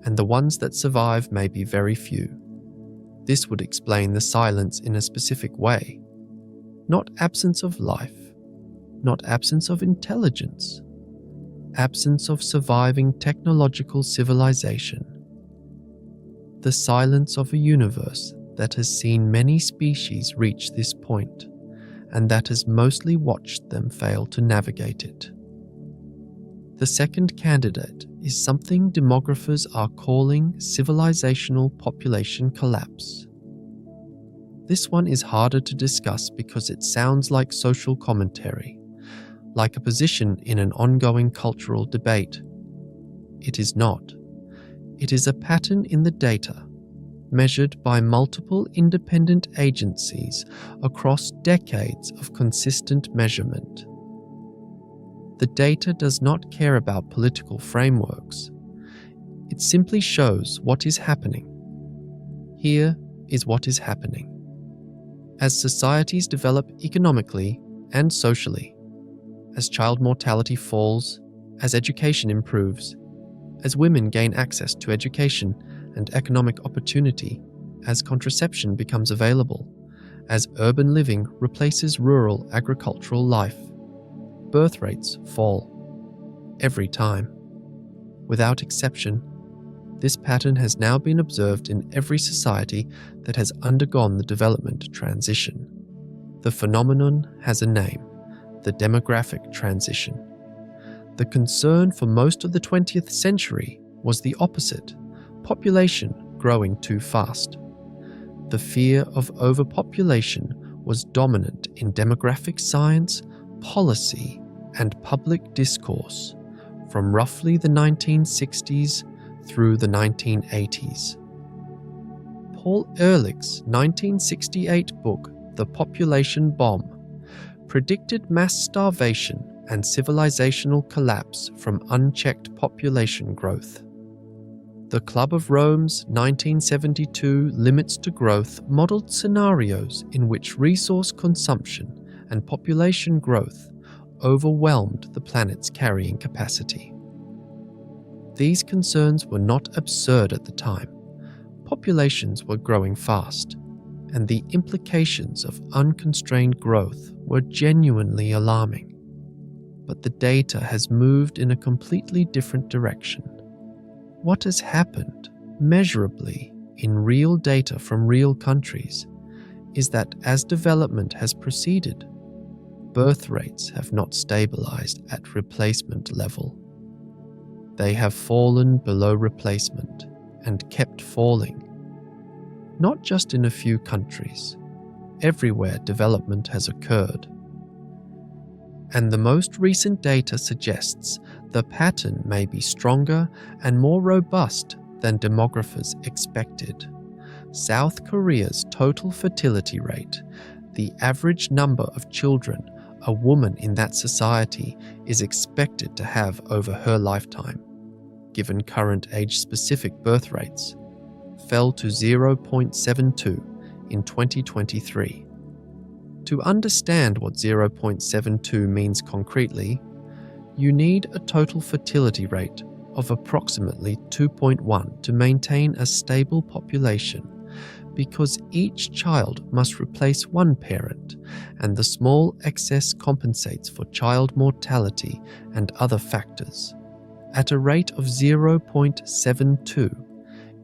and the ones that survive may be very few. This would explain the silence in a specific way. Not absence of life, not absence of intelligence, absence of surviving technological civilization. The silence of a universe that has seen many species reach this point, and that has mostly watched them fail to navigate it. The second candidate is something demographers are calling civilizational population collapse. This one is harder to discuss because it sounds like social commentary, like a position in an ongoing cultural debate. It is not. It is a pattern in the data, measured by multiple independent agencies across decades of consistent measurement. The data does not care about political frameworks. It simply shows what is happening. Here is what is happening. As societies develop economically and socially, as child mortality falls, as education improves, as women gain access to education and economic opportunity, as contraception becomes available, as urban living replaces rural agricultural life, birth rates fall. Every time. Without exception, this pattern has now been observed in every society that has undergone the development transition. The phenomenon has a name: the demographic transition. The concern for most of the 20th century was the opposite: population growing too fast. The fear of overpopulation was dominant in demographic science, policy, and public discourse from roughly the 1960s through the 1980s. Paul Ehrlich's 1968 book, The Population Bomb, predicted mass starvation and civilizational collapse from unchecked population growth. The Club of Rome's 1972 Limits to Growth modeled scenarios in which resource consumption and population growth overwhelmed the planet's carrying capacity. These concerns were not absurd at the time. Populations were growing fast, and the implications of unconstrained growth were genuinely alarming. But the data has moved in a completely different direction. What has happened, measurably, in real data from real countries, is that as development has proceeded, birth rates have not stabilized at replacement level. They have fallen below replacement and kept falling. Not just in a few countries, everywhere development has occurred. And the most recent data suggests the pattern may be stronger and more robust than demographers expected. South Korea's total fertility rate, the average number of children a woman in that society is expected to have over her lifetime, given current age-specific birth rates, fell to 0.72 in 2023. To understand what 0.72 means concretely, you need a total fertility rate of approximately 2.1 to maintain a stable population, because each child must replace one parent, and the small excess compensates for child mortality and other factors. At a rate of 0.72,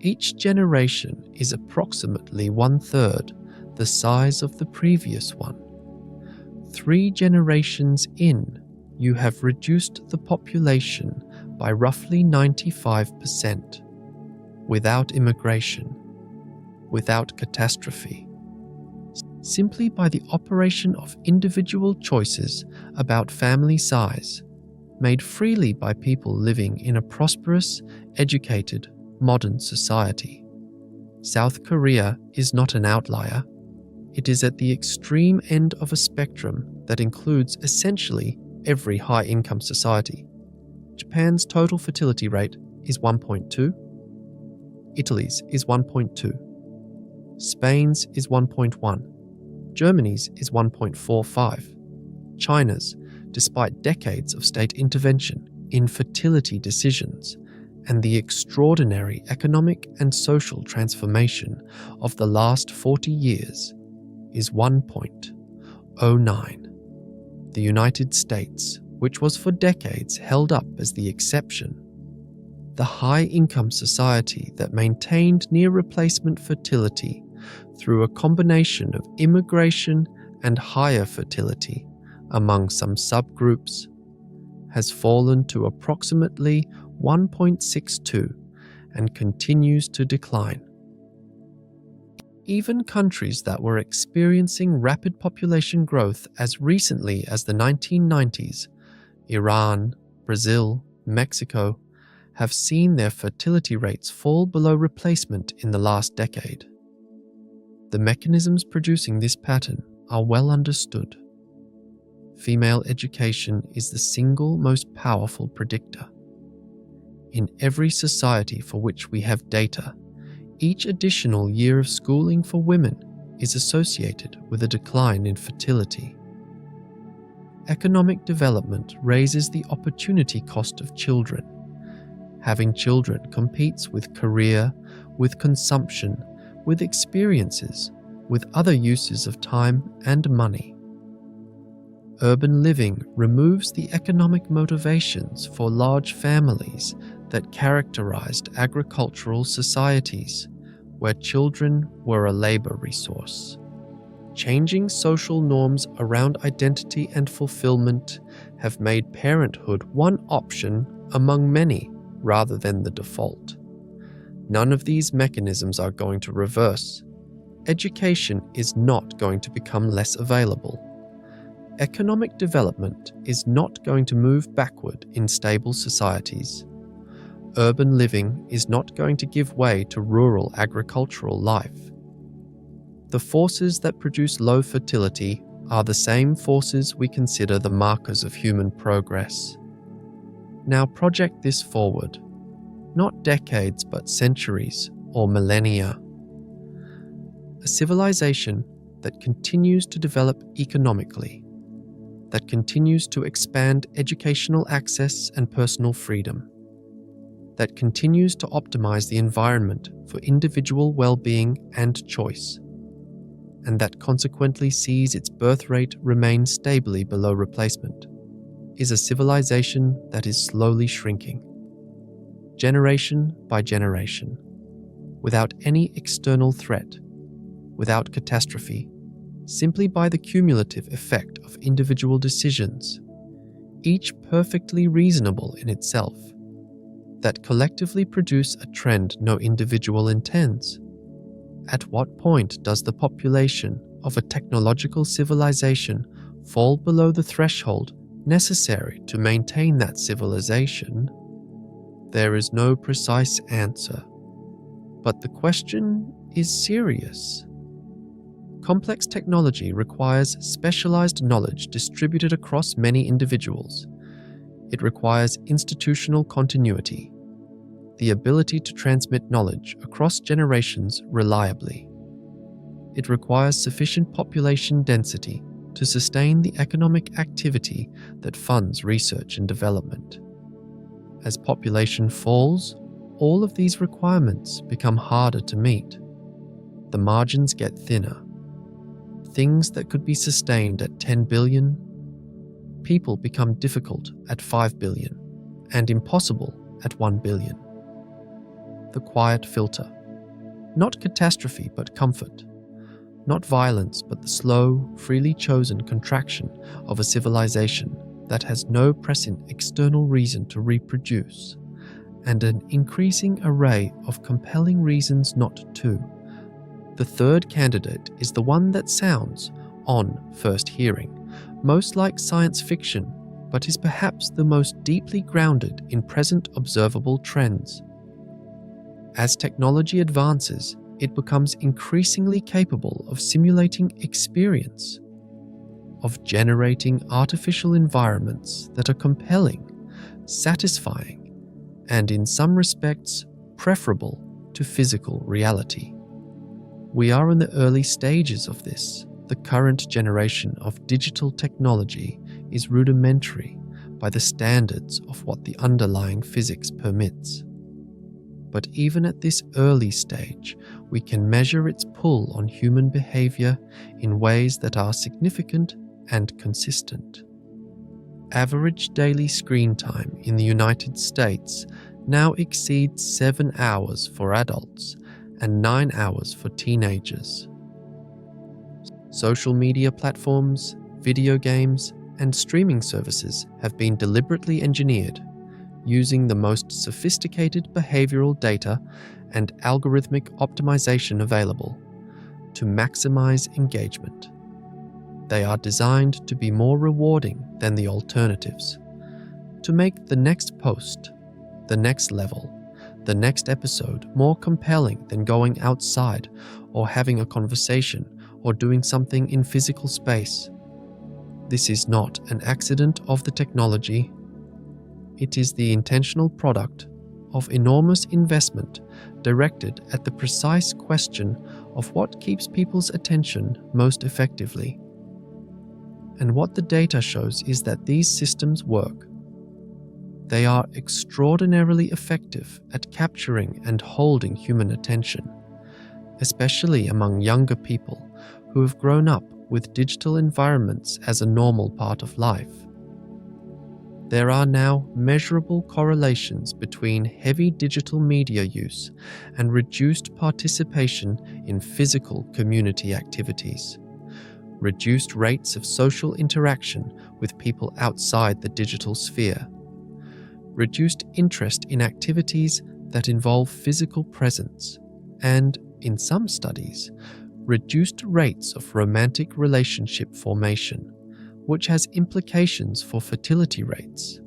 each generation is approximately 1/3 the size of the previous one. 3 generations in, you have reduced the population by roughly 95%, without immigration, without catastrophe, simply by the operation of individual choices about family size, made freely by people living in a prosperous, educated, modern society. South Korea is not an outlier. It is at the extreme end of a spectrum that includes essentially every high-income society. Japan's total fertility rate is 1.2. Italy's is 1.2. Spain's is 1.1. Germany's is 1.45. China's, despite decades of state intervention in fertility decisions and the extraordinary economic and social transformation of the last 40 years, is 1.09. The United States, which was for decades held up as the exception, the high-income society that maintained near-replacement fertility through a combination of immigration and higher fertility among some subgroups, has fallen to approximately 1.62 and continues to decline. Even countries that were experiencing rapid population growth as recently as the 1990s, Iran, Brazil, Mexico, have seen their fertility rates fall below replacement in the last decade. The mechanisms producing this pattern are well understood. Female education is the single most powerful predictor. In every society for which we have data, each additional year of schooling for women is associated with a decline in fertility. Economic development raises the opportunity cost of children. Having children competes with career, with consumption, with experiences, with other uses of time and money. Urban living removes the economic motivations for large families that characterized agricultural societies, where children were a labor resource. Changing social norms around identity and fulfillment have made parenthood one option among many rather than the default. None of these mechanisms are going to reverse. Education is not going to become less available. Economic development is not going to move backward in stable societies. Urban living is not going to give way to rural agricultural life. The forces that produce low fertility are the same forces we consider the markers of human progress. Now project this forward, not decades but centuries or millennia. A civilization that continues to develop economically, that continues to expand educational access and personal freedom, that continues to optimize the environment for individual well-being and choice, and that consequently sees its birth rate remain stably below replacement, is a civilization that is slowly shrinking, generation by generation, without any external threat, without catastrophe, simply by the cumulative effect of individual decisions, each perfectly reasonable in itself, that collectively produce a trend no individual intends. At what point does the population of a technological civilization fall below the threshold necessary to maintain that civilization? There is no precise answer, but the question is serious. Complex technology requires specialized knowledge distributed across many individuals. It requires institutional continuity, the ability to transmit knowledge across generations reliably. It requires sufficient population density to sustain the economic activity that funds research and development. As population falls, all of these requirements become harder to meet. The margins get thinner. Things that could be sustained at 10 billion, people become difficult at 5 billion, and impossible at 1 billion. The quiet filter. Not catastrophe, but comfort. Not violence, but the slow, freely chosen contraction of a civilization that has no pressing external reason to reproduce, and an increasing array of compelling reasons not to. The third candidate is the one that sounds, on first hearing, most like science fiction, but is perhaps the most deeply grounded in present observable trends. As technology advances, it becomes increasingly capable of simulating experience, of generating artificial environments that are compelling, satisfying, and in some respects preferable to physical reality. We are in the early stages of this. The current generation of digital technology is rudimentary by the standards of what the underlying physics permits. But even at this early stage, we can measure its pull on human behavior in ways that are significant and consistent. Average daily screen time in the United States now exceeds 7 hours for adults and 9 hours for teenagers. Social media platforms, video games, and streaming services have been deliberately engineered, using the most sophisticated behavioral data and algorithmic optimization available, to maximize engagement. They are designed to be more rewarding than the alternatives, to make the next post, the next level, the next episode more compelling than going outside or having a conversation or doing something in physical space. This is not an accident of the technology. It is the intentional product of enormous investment directed at the precise question of what keeps people's attention most effectively. And what the data shows is that these systems work. They are extraordinarily effective at capturing and holding human attention, especially among younger people who have grown up with digital environments as a normal part of life. There are now measurable correlations between heavy digital media use and reduced participation in physical community activities, reduced rates of social interaction with people outside the digital sphere, reduced interest in activities that involve physical presence, and, in some studies, reduced rates of romantic relationship formation, which has implications for fertility rates.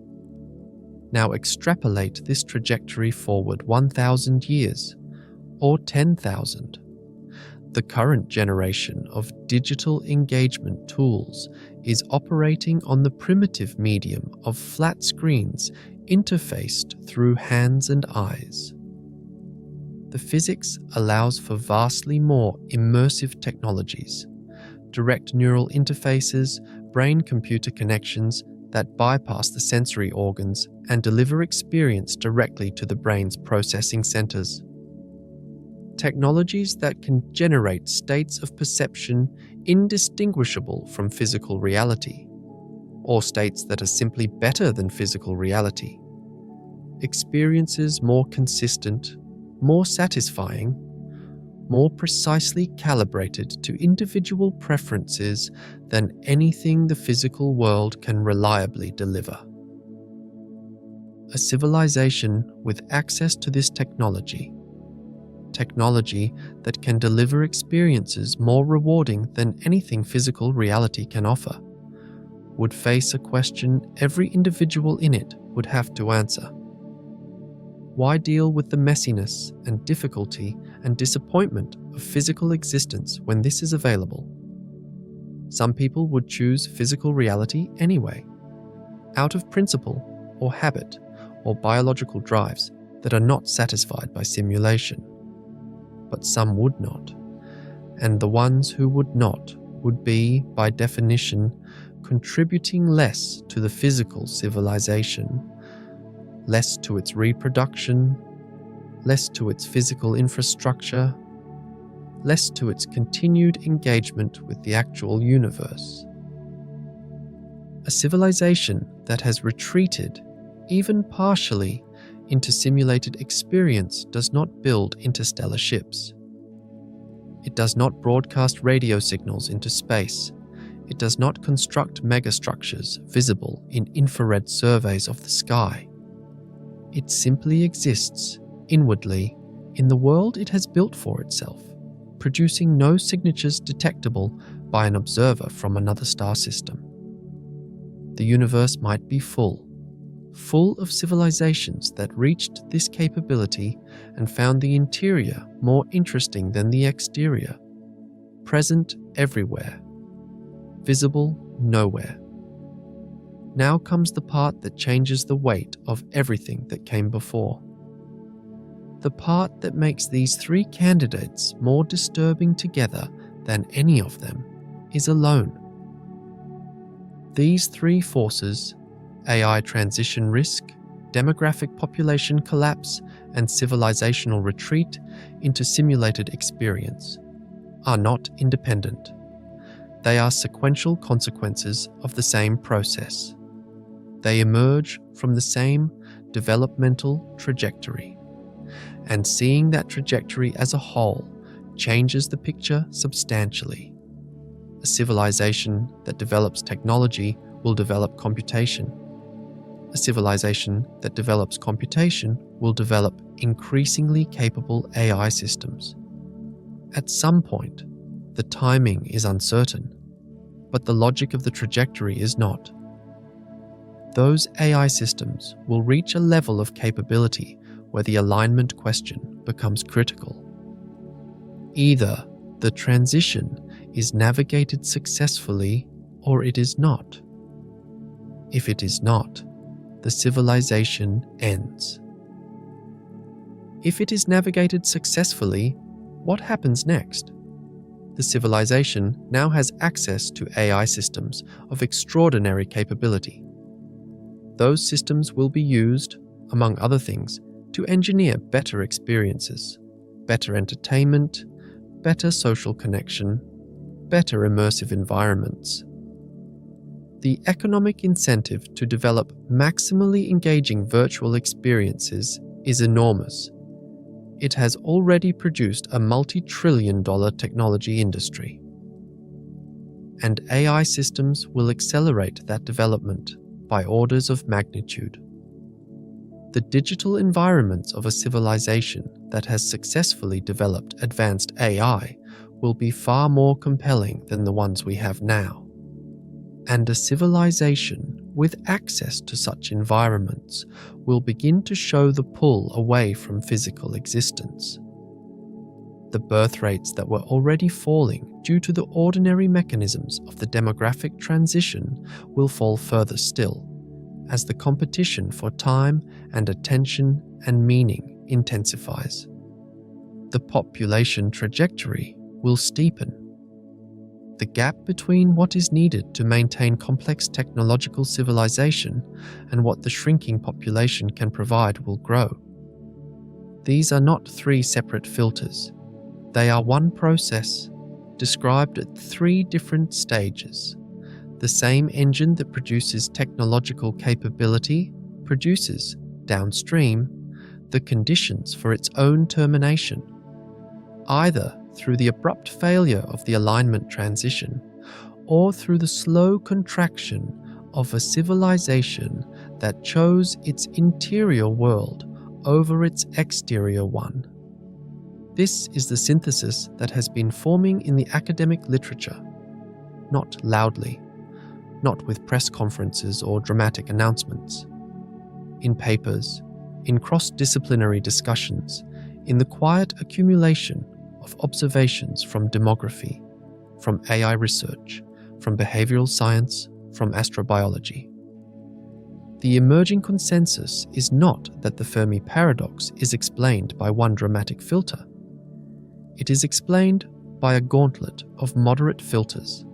Now extrapolate this trajectory forward 1,000 years, or 10,000. The current generation of digital engagement tools is operating on the primitive medium of flat screens interfaced through hands and eyes. The physics allows for vastly more immersive technologies, direct neural interfaces, brain-computer connections that bypass the sensory organs and deliver experience directly to the brain's processing centers. Technologies that can generate states of perception indistinguishable from physical reality, or states that are simply better than physical reality. Experiences more consistent, more satisfying, more precisely calibrated to individual preferences than anything the physical world can reliably deliver. A civilization with access to this technology that can deliver experiences more rewarding than anything physical reality can offer, would face a question every individual in it would have to answer. Why deal with the messiness and difficulty and disappointment of physical existence when this is available? Some people would choose physical reality anyway, out of principle or habit or biological drives that are not satisfied by simulation. But some would not, and the ones who would not would be, by definition, contributing less to the physical civilization, less to its reproduction, less to its physical infrastructure, less to its continued engagement with the actual universe. A civilization that has retreated, even partially, into simulated experience does not build interstellar ships. It does not broadcast radio signals into space. It does not construct megastructures visible in infrared surveys of the sky. It simply exists, inwardly, in the world it has built for itself, producing no signatures detectable by an observer from another star system. The universe might be full of civilizations that reached this capability and found the interior more interesting than the exterior, present everywhere, visible nowhere. Now comes the part that changes the weight of everything that came before. The part that makes these three candidates more disturbing together than any of them is alone. These three forces, AI transition risk, demographic population collapse, and civilizational retreat into simulated experience, are not independent. They are sequential consequences of the same process. They emerge from the same developmental trajectory, and seeing that trajectory as a whole changes the picture substantially. A civilization that develops technology will develop computation. A civilization that develops computation will develop increasingly capable AI systems. At some point, The timing is uncertain, but the logic of the trajectory is not. Those AI systems will reach a level of capability where the alignment question becomes critical. Either the transition is navigated successfully or it is not. If it is not, the civilization ends. If it is navigated successfully, what happens next? The civilization now has access to AI systems of extraordinary capability. Those systems will be used, among other things, to engineer better experiences, better entertainment, better social connection, better immersive environments. The economic incentive to develop maximally engaging virtual experiences is enormous. It has already produced a multi-trillion-dollar technology industry. And AI systems will accelerate that development by orders of magnitude. The digital environments of a civilization that has successfully developed advanced AI will be far more compelling than the ones we have now. And a civilization with access to such environments will begin to show the pull away from physical existence. The birth rates that were already falling due to the ordinary mechanisms of the demographic transition will fall further still, as the competition for time and attention and meaning intensifies. The population trajectory will steepen. The gap between what is needed to maintain complex technological civilization and what the shrinking population can provide will grow. These are not three separate filters. They are one process, described at three different stages. The same engine that produces technological capability produces, downstream, the conditions for its own termination, either through the abrupt failure of the alignment transition or through the slow contraction of a civilization that chose its interior world over its exterior one. This is the synthesis that has been forming in the academic literature, not loudly, not with press conferences or dramatic announcements. In papers, in cross-disciplinary discussions, in the quiet accumulation of observations from demography, from AI research, from behavioral science, from astrobiology. The emerging consensus is not that the Fermi Paradox is explained by one dramatic filter. It is explained by a gauntlet of moderate filters,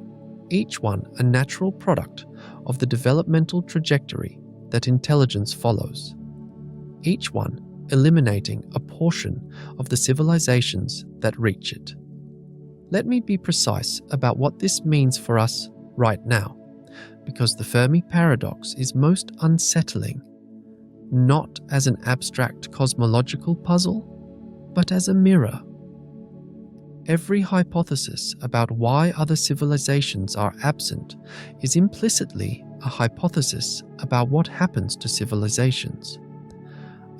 each one a natural product of the developmental trajectory that intelligence follows, each one eliminating a portion of the civilizations that reach it. Let me be precise about what this means for us right now, because the Fermi Paradox is most unsettling, not as an abstract cosmological puzzle, but as a mirror. Every hypothesis about why other civilizations are absent is implicitly a hypothesis about what happens to civilizations,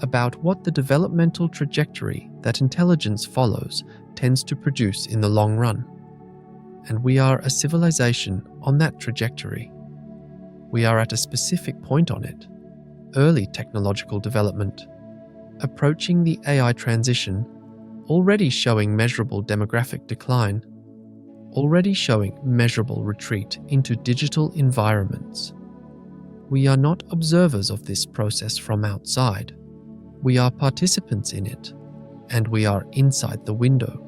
about what the developmental trajectory that intelligence follows tends to produce in the long run. And we are a civilization on that trajectory. We are at a specific point on it, early technological development, approaching the AI transition, already showing measurable demographic decline, already showing measurable retreat into digital environments. We are not observers of this process from outside. We are participants in it, and we are inside the window.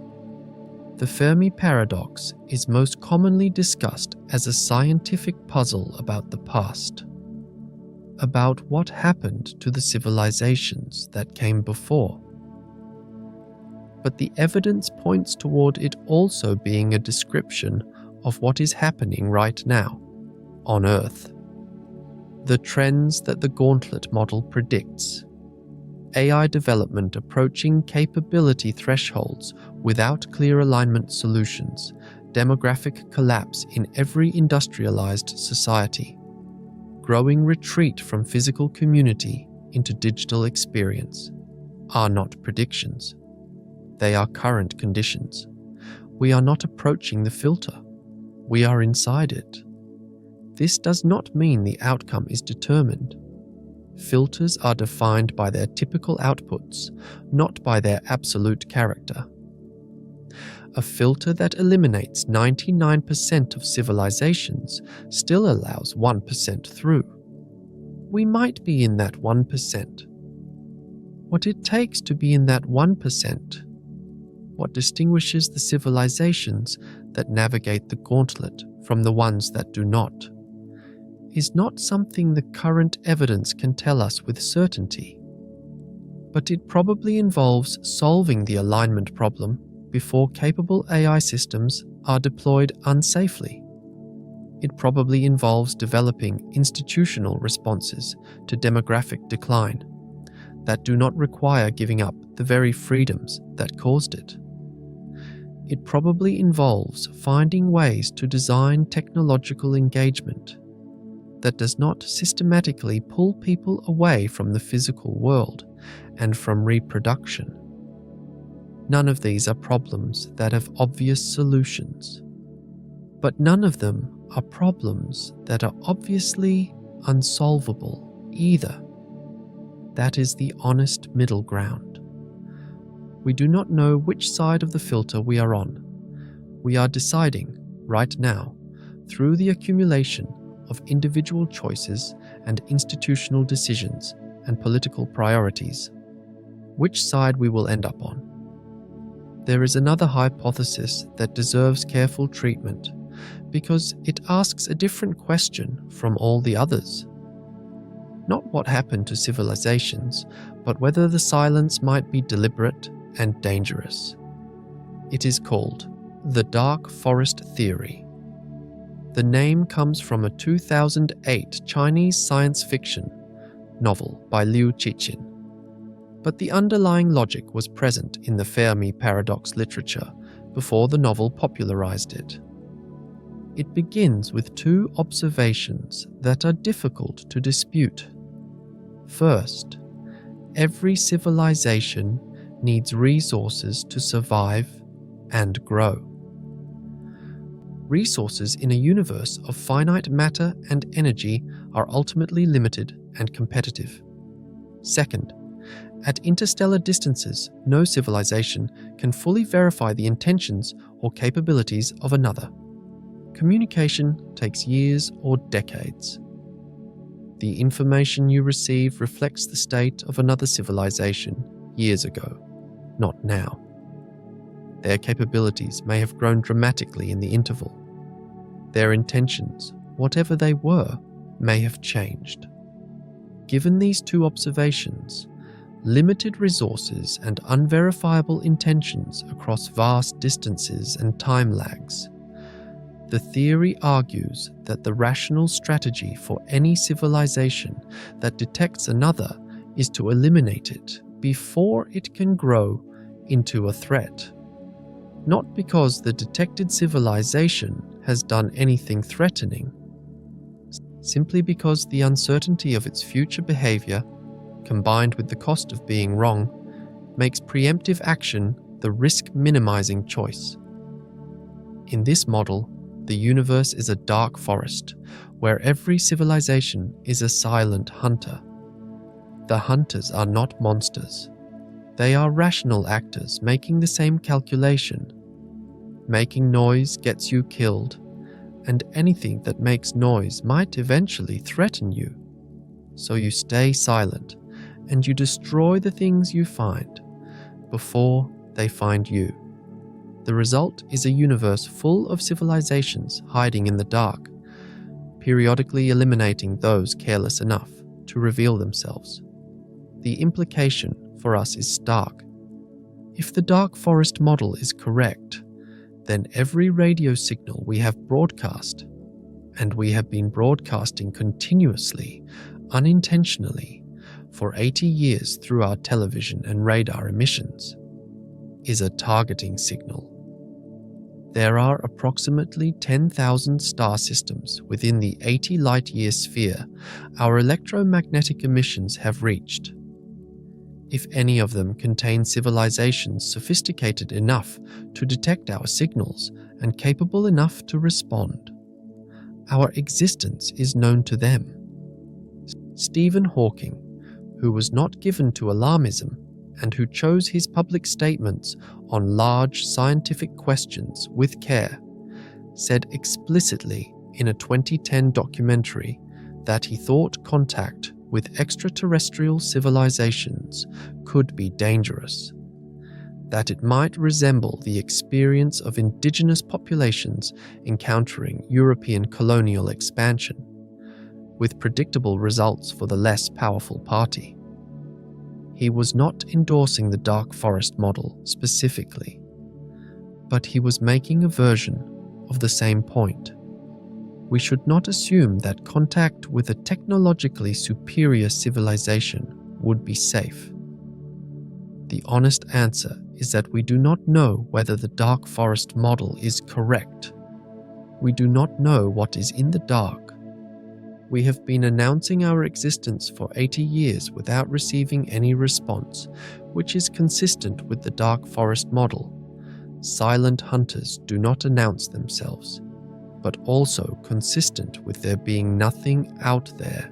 The Fermi Paradox is most commonly discussed as a scientific puzzle about the past, about what happened to the civilizations that came before. But the evidence points toward it also being a description of what is happening right now, on Earth. The trends that the gauntlet model predicts. AI development approaching capability thresholds without clear alignment solutions, demographic collapse in every industrialized society, growing retreat from physical community into digital experience, are not predictions. They are current conditions. we are not approaching the filter. We are inside it. This does not mean the outcome is determined. Filters are defined by their typical outputs, not by their absolute character. A filter that eliminates 99% of civilizations still allows 1% through. We might be in that 1%. What it takes to be in that 1%, what distinguishes the civilizations that navigate the gauntlet from the ones that do not, is not something the current evidence can tell us with certainty, but it probably involves solving the alignment problem before capable AI systems are deployed unsafely. It probably involves developing institutional responses to demographic decline that do not require giving up the very freedoms that caused it. It probably involves finding ways to design technological engagement that does not systematically pull people away from the physical world and from reproduction. None of these are problems that have obvious solutions, but none of them are problems that are obviously unsolvable either. That is the honest middle ground. We do not know which side of the filter we are on. We are deciding, right now, through the accumulation of individual choices and institutional decisions and political priorities, which side we will end up on. There is another hypothesis that deserves careful treatment because it asks a different question from all the others. Not what happened to civilizations, but whether the silence might be deliberate and dangerous. It is called the Dark Forest Theory. The name comes from a 2008 Chinese science fiction novel by Liu Cixin, but the underlying logic was present in the Fermi Paradox literature before the novel popularized it. It begins with two observations that are difficult to dispute. First, every civilization needs resources to survive and grow. Resources in a universe of finite matter and energy are ultimately limited and competitive. Second, at interstellar distances, no civilization can fully verify the intentions or capabilities of another. Communication takes years or decades. The information you receive reflects the state of another civilization years ago, not now. Their capabilities may have grown dramatically in the interval. Their intentions, whatever they were, may have changed. Given these two observations, limited resources and unverifiable intentions across vast distances and time lags, the theory argues that the rational strategy for any civilization that detects another is to eliminate it before it can grow into a threat. Not because the detected civilization has done anything threatening, simply because the uncertainty of its future behavior, combined with the cost of being wrong, makes preemptive action the risk-minimizing choice. In this model, the universe is a dark forest where every civilization is a silent hunter. The hunters are not monsters. They are rational actors making the same calculation. Making noise gets you killed, and anything that makes noise might eventually threaten you. So you stay silent, and you destroy the things you find before they find you. The result is a universe full of civilizations hiding in the dark, periodically eliminating those careless enough to reveal themselves. The implication for us is stark. If the dark forest model is correct, then every radio signal we have broadcast, and we have been broadcasting continuously, unintentionally, for 80 years through our television and radar emissions, is a targeting signal. There are approximately 10,000 star systems within the 80 light-year sphere our electromagnetic emissions have reached. if any of them contain civilizations sophisticated enough to detect our signals and capable enough to respond. Our existence is known to them. Stephen Hawking, who was not given to alarmism and who chose his public statements on large scientific questions with care, said explicitly in a 2010 documentary that he thought contact with extraterrestrial civilizations could be dangerous, that it might resemble the experience of indigenous populations encountering European colonial expansion, with predictable results for the less powerful party. He was not endorsing the dark forest model specifically, but he was making a version of the same point. We should not assume that contact with a technologically superior civilization would be safe. The honest answer is that we do not know whether the dark forest model is correct. We do not know what is in the dark. We have been announcing our existence for 80 years without receiving any response, which is consistent with the dark forest model. Silent hunters do not announce themselves, but also consistent with there being nothing out there.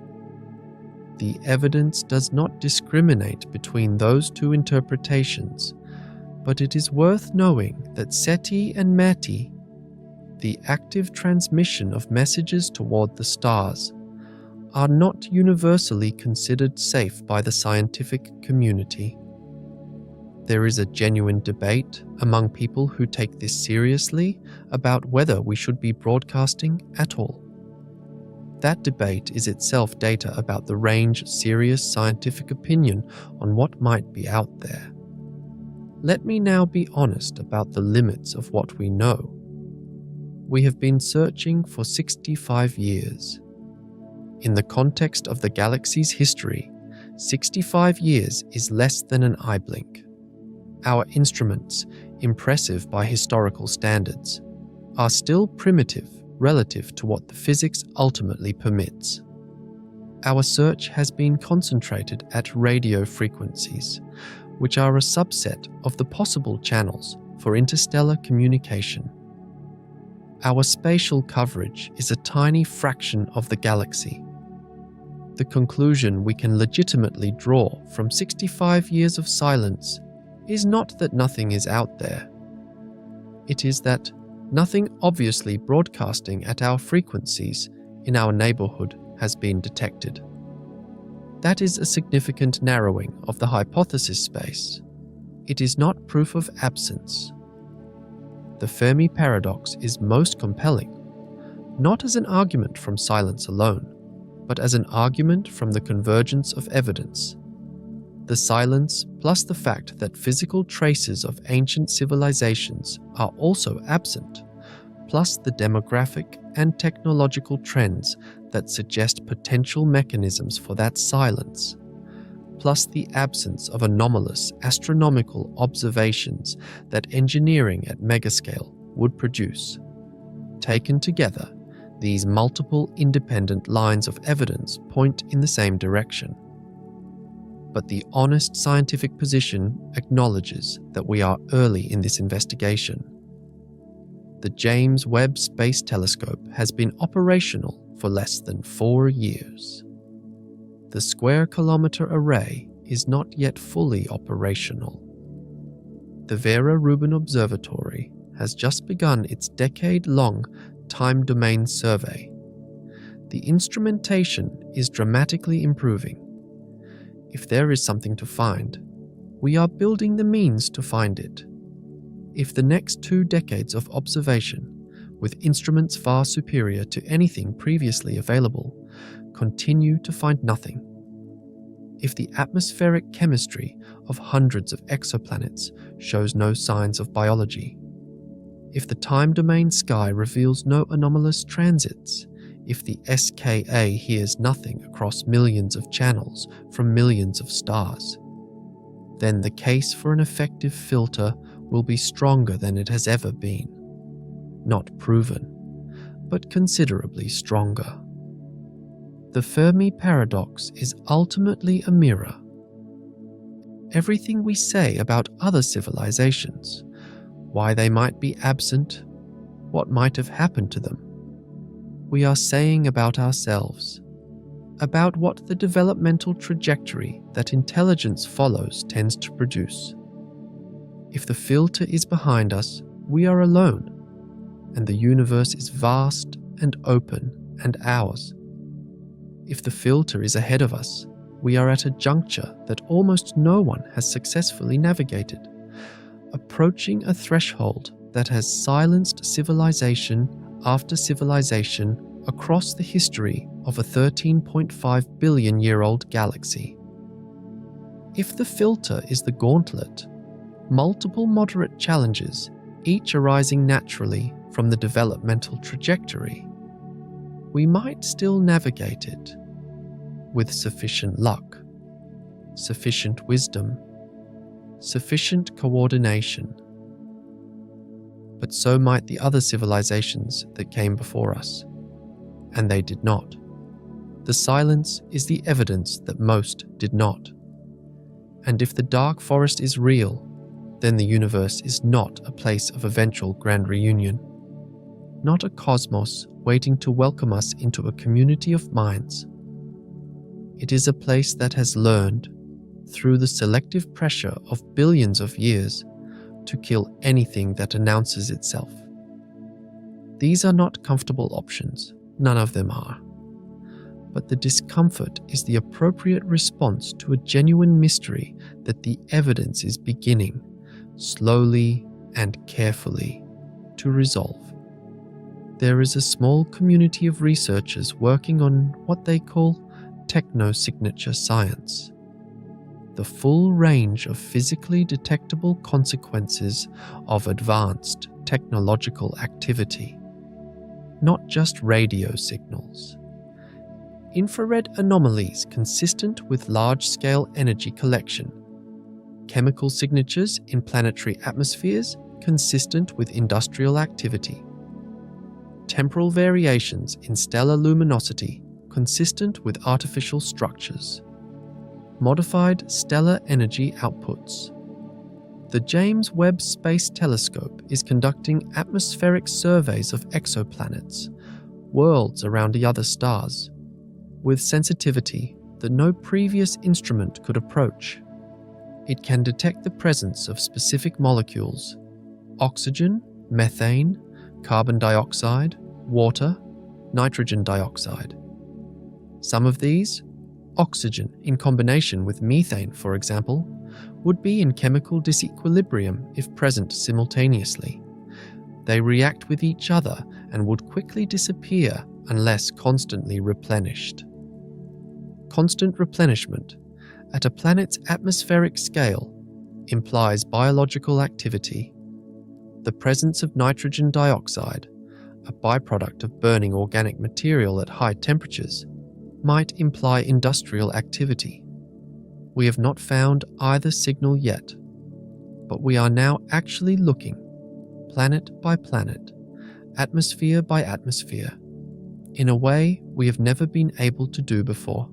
The evidence does not discriminate between those two interpretations, but it is worth knowing that SETI and METI, the active transmission of messages toward the stars, are not universally considered safe by the scientific community. There is a genuine debate among people who take this seriously about whether we should be broadcasting at all. That debate is itself data about the range of serious scientific opinion on what might be out there. Let me now be honest about the limits of what we know. We have been searching for 65 years. In the context of the galaxy's history, 65 years is less than an eye blink. Our instruments, impressive by historical standards, are still primitive relative to what the physics ultimately permits. Our search has been concentrated at radio frequencies, which are a subset of the possible channels for interstellar communication. Our spatial coverage is a tiny fraction of the galaxy. The conclusion we can legitimately draw from 65 years of silence is not that nothing is out there. It is that nothing obviously broadcasting at our frequencies in our neighborhood has been detected. That is a significant narrowing of the hypothesis space. It is not proof of absence. The Fermi Paradox is most compelling, not as an argument from silence alone, but as an argument from the convergence of evidence. The silence, plus the fact that physical traces of ancient civilizations are also absent, plus the demographic and technological trends that suggest potential mechanisms for that silence, plus the absence of anomalous astronomical observations that engineering at megascale would produce. Taken together, these multiple independent lines of evidence point in the same direction. But the honest scientific position acknowledges that we are early in this investigation. The James Webb Space Telescope has been operational for less than 4 years. The Square Kilometre Array is not yet fully operational. The Vera Rubin Observatory has just begun its decade-long time domain survey. The instrumentation is dramatically improving. If there is something to find, we are building the means to find it. If the next 2 decades of observation, with instruments far superior to anything previously available, continue to find nothing, if the atmospheric chemistry of hundreds of exoplanets shows no signs of biology, if the time domain sky reveals no anomalous transits, if the SKA hears nothing across millions of channels from millions of stars, then the case for an effective filter will be stronger than it has ever been. Not proven, but considerably stronger. The Fermi Paradox is ultimately a mirror. everything we say about other civilizations, why they might be absent, what might have happened to them, we are saying about ourselves, about what the developmental trajectory that intelligence follows tends to produce. If the filter is behind us, we are alone, and the universe is vast and open and ours. If the filter is ahead of us, we are at a juncture that almost no one has successfully navigated, approaching a threshold that has silenced civilization after civilization across the history of a 13.5 billion-year-old galaxy. If the filter is the gauntlet, multiple moderate challenges, each arising naturally from the developmental trajectory, we might still navigate it with sufficient luck, sufficient wisdom, sufficient coordination. But so might the other civilizations that came before us, and they did not. The silence is the evidence that most did not. And if the dark forest is real, then the universe is not a place of eventual grand reunion, not a cosmos waiting to welcome us into a community of minds. It is a place that has learned, through the selective pressure of billions of years, to kill anything that announces itself. These are not comfortable options, none of them are. But the discomfort is the appropriate response to a genuine mystery that the evidence is beginning, slowly and carefully, to resolve. There is a small community of researchers working on what they call techno-signature science, the full range of physically detectable consequences of advanced technological activity, not just radio signals. Infrared anomalies consistent with large-scale energy collection, chemical signatures in planetary atmospheres consistent with industrial activity, temporal variations in stellar luminosity consistent with artificial structures, modified stellar energy outputs. The James Webb Space Telescope is conducting atmospheric surveys of exoplanets, worlds around the other stars, with sensitivity that no previous instrument could approach. It can detect the presence of specific molecules: oxygen, methane, carbon dioxide, water, nitrogen dioxide. Some of these, oxygen in combination with methane, for example, would be in chemical disequilibrium if present simultaneously. They react with each other and would quickly disappear unless constantly replenished. Constant replenishment, at a planet's atmospheric scale, implies biological activity. The presence of nitrogen dioxide, a byproduct of burning organic material at high temperatures, might imply industrial activity. We have not found either signal yet, but we are now actually looking, planet by planet, atmosphere by atmosphere, in a way we have never been able to do before.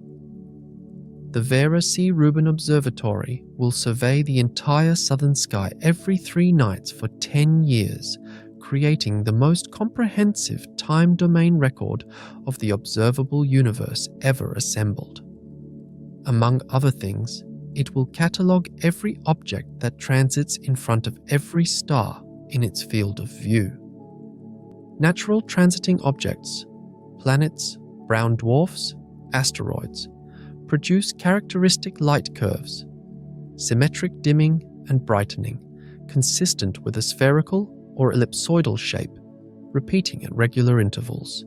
The Vera C. Rubin Observatory will survey the entire southern sky every 3 nights for 10 years, creating the most comprehensive time domain record of the observable universe ever assembled. Among other things, it will catalogue every object that transits in front of every star in its field of view. Natural transiting objects, planets, brown dwarfs, asteroids, produce characteristic light curves, symmetric dimming and brightening, consistent with a spherical or ellipsoidal shape, repeating at regular intervals.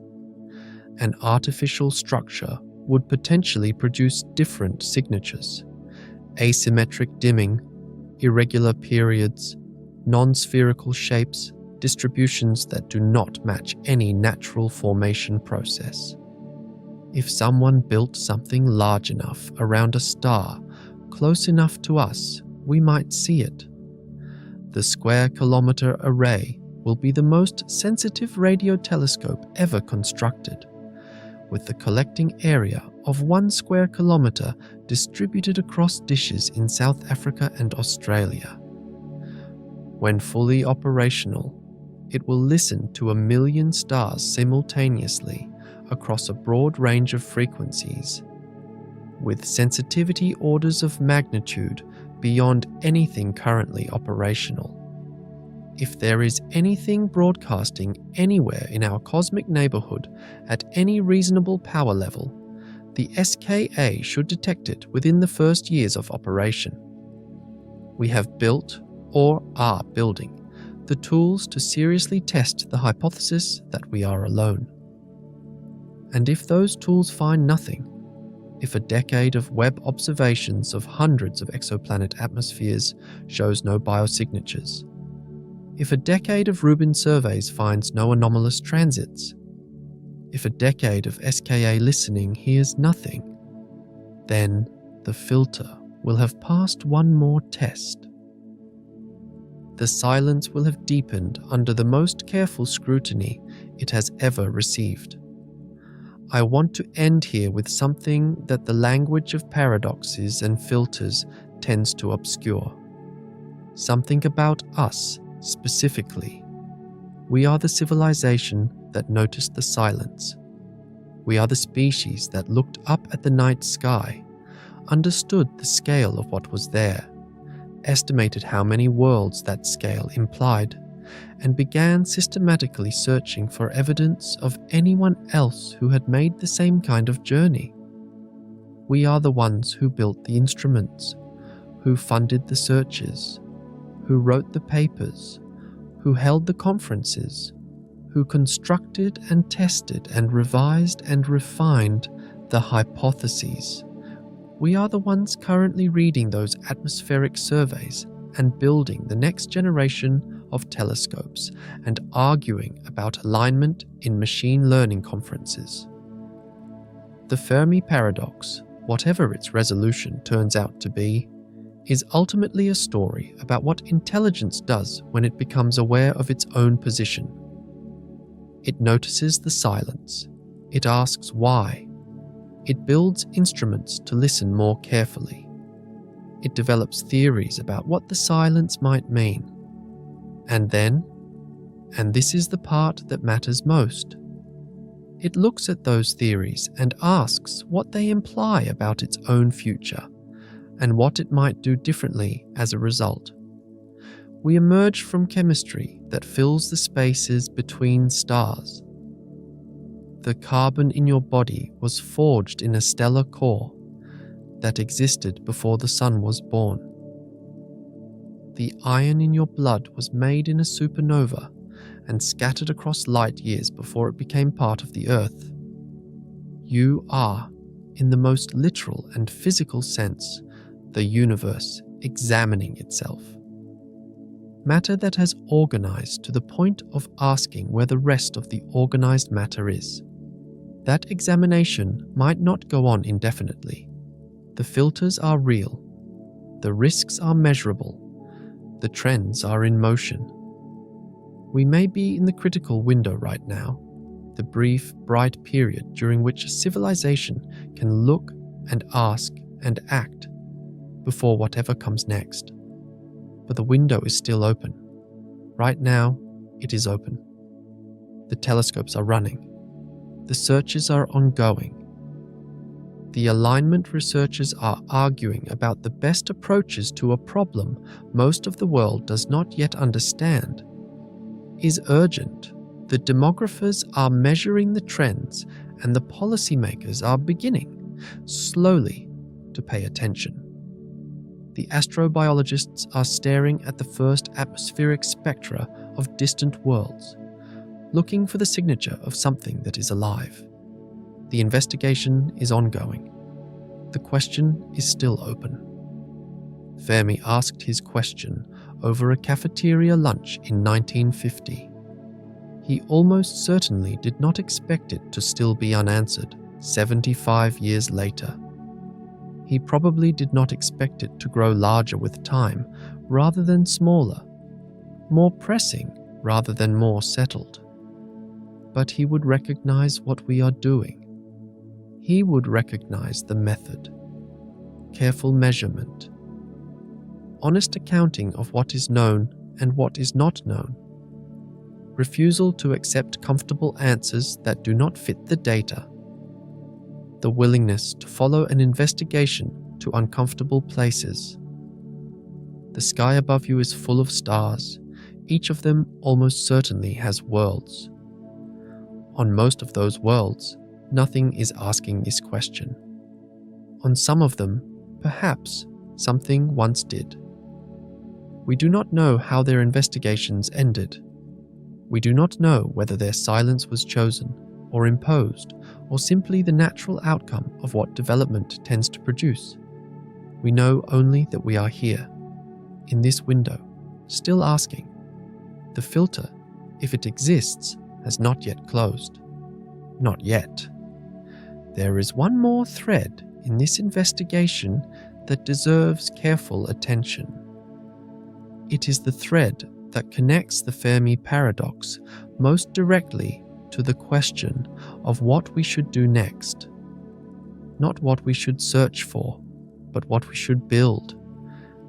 An artificial structure would potentially produce different signatures: asymmetric dimming, irregular periods, non-spherical shapes, distributions that do not match any natural formation process. If someone built something large enough around a star, close enough to us, we might see it. The Square Kilometre Array will be the most sensitive radio telescope ever constructed, with the collecting area of 1 square kilometre distributed across dishes in South Africa and Australia. When fully operational, it will listen to 1 million stars simultaneously across a broad range of frequencies, with sensitivity orders of magnitude beyond anything currently operational. If there is anything broadcasting anywhere in our cosmic neighborhood at any reasonable power level, the SKA should detect it within the first years of operation. We have built, or are building, the tools to seriously test the hypothesis that we are alone. And if those tools find nothing, if a decade of Webb observations of hundreds of exoplanet atmospheres shows no biosignatures, if a decade of Rubin surveys finds no anomalous transits, if a decade of SKA listening hears nothing, then the filter will have passed one more test. The silence will have deepened under the most careful scrutiny it has ever received. I want to end here with something that the language of paradoxes and filters tends to obscure. Something about us specifically. We are the civilization that noticed the silence. We are the species that looked up at the night sky, understood the scale of what was there, estimated how many worlds that scale implied, and began systematically searching for evidence of anyone else who had made the same kind of journey. We are the ones who built the instruments, who funded the searches, who wrote the papers, who held the conferences, who constructed and tested and revised and refined the hypotheses. We are the ones currently reading those atmospheric surveys and building the next generation of telescopes and arguing about alignment in machine learning conferences. The Fermi Paradox, whatever its resolution turns out to be, is ultimately a story about what intelligence does when it becomes aware of its own position. It notices the silence. It asks why. It builds instruments to listen more carefully. It develops theories about what the silence might mean. And then, and this is the part that matters most, it looks at those theories and asks what they imply about its own future and what it might do differently as a result. We emerge from chemistry that fills the spaces between stars. The carbon in your body was forged in a stellar core that existed before the sun was born. The iron in your blood was made in a supernova and scattered across light years before it became part of the Earth. You are, in the most literal and physical sense, the universe examining itself. Matter that has organized to the point of asking where the rest of the organized matter is. That examination might not go on indefinitely. The filters are real. The risks are measurable. The trends are in motion. We may be in the critical window right now, the brief, bright period during which a civilization can look and ask and act before whatever comes next. But the window is still open. Right now, it is open. The telescopes are running. The searches are ongoing. The alignment researchers are arguing about the best approaches to a problem most of the world does not yet understand. Is urgent. The demographers are measuring the trends and the policymakers are beginning, slowly, to pay attention. The astrobiologists are staring at the first atmospheric spectra of distant worlds, looking for the signature of something that is alive. The investigation is ongoing. The question is still open. Fermi asked his question over a cafeteria lunch in 1950. He almost certainly did not expect it to still be unanswered 75 years later. He probably did not expect it to grow larger with time rather than smaller, more pressing rather than more settled. But he would recognize what we are doing. he would recognize the method, careful measurement, honest accounting of what is known and what is not known, refusal to accept comfortable answers that do not fit the data, the willingness to follow an investigation to uncomfortable places. The sky above you is full of stars. Each of them almost certainly has worlds. On most of those worlds, nothing is asking this question. On some of them, perhaps, something once did. We do not know how their investigations ended. We do not know whether their silence was chosen or imposed, or simply the natural outcome of what development tends to produce. We know only that we are here, in this window, still asking. The filter, if it exists, has not yet closed. Not yet. There is one more thread in this investigation that deserves careful attention. It is the thread that connects the Fermi Paradox most directly to the question of what we should do next. Not what we should search for, but what we should build,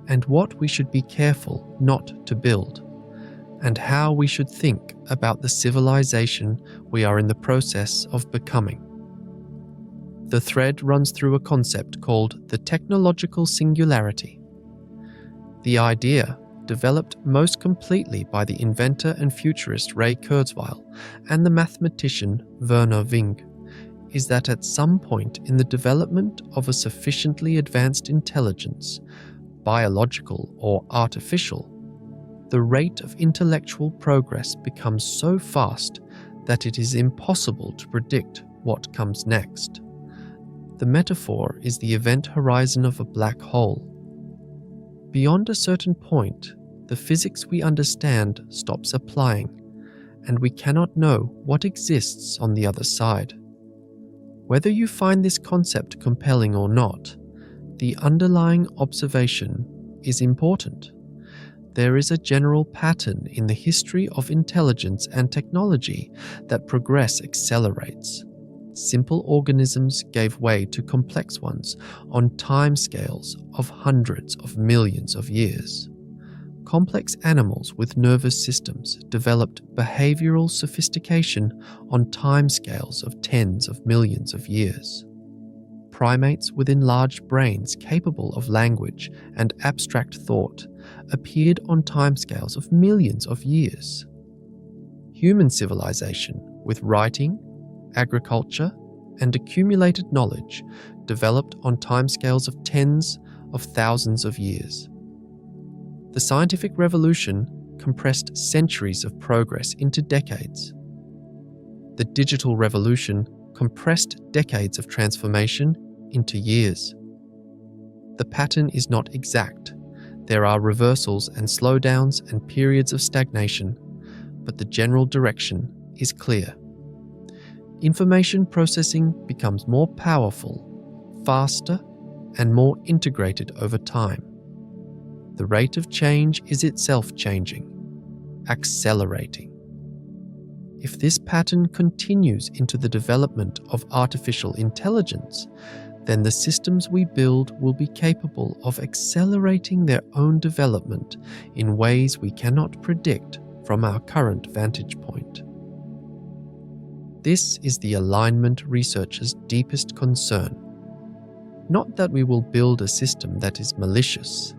and what we should be careful not to build, and how we should think about the civilization we are in the process of becoming. The thread runs through a concept called the technological singularity. The idea, developed most completely by the inventor and futurist Ray Kurzweil and the mathematician Werner Wing, is that at some point in the development of a sufficiently advanced intelligence, biological or artificial, the rate of intellectual progress becomes so fast that it is impossible to predict what comes next. The metaphor is the event horizon of a black hole. Beyond a certain point, the physics we understand stops applying, and we cannot know what exists on the other side. Whether you find this concept compelling or not, the underlying observation is important. There is a general pattern in the history of intelligence and technology that progress accelerates. Simple organisms gave way to complex ones on timescales of hundreds of millions of years. Complex animals with nervous systems developed behavioral sophistication on timescales of tens of millions of years. Primates with enlarged brains capable of language and abstract thought appeared on timescales of millions of years. Human civilization with writing, agriculture, and accumulated knowledge developed on timescales of tens of thousands of years. The scientific revolution compressed centuries of progress into decades. The digital revolution compressed decades of transformation into years. The pattern is not exact. There are reversals and slowdowns and periods of stagnation, but the general direction is clear. Information processing becomes more powerful, faster, and more integrated over time. The rate of change is itself changing, accelerating. If this pattern continues into the development of artificial intelligence, then the systems we build will be capable of accelerating their own development in ways we cannot predict from our current vantage point. This is the alignment researchers' deepest concern. Not that we will build a system that is malicious,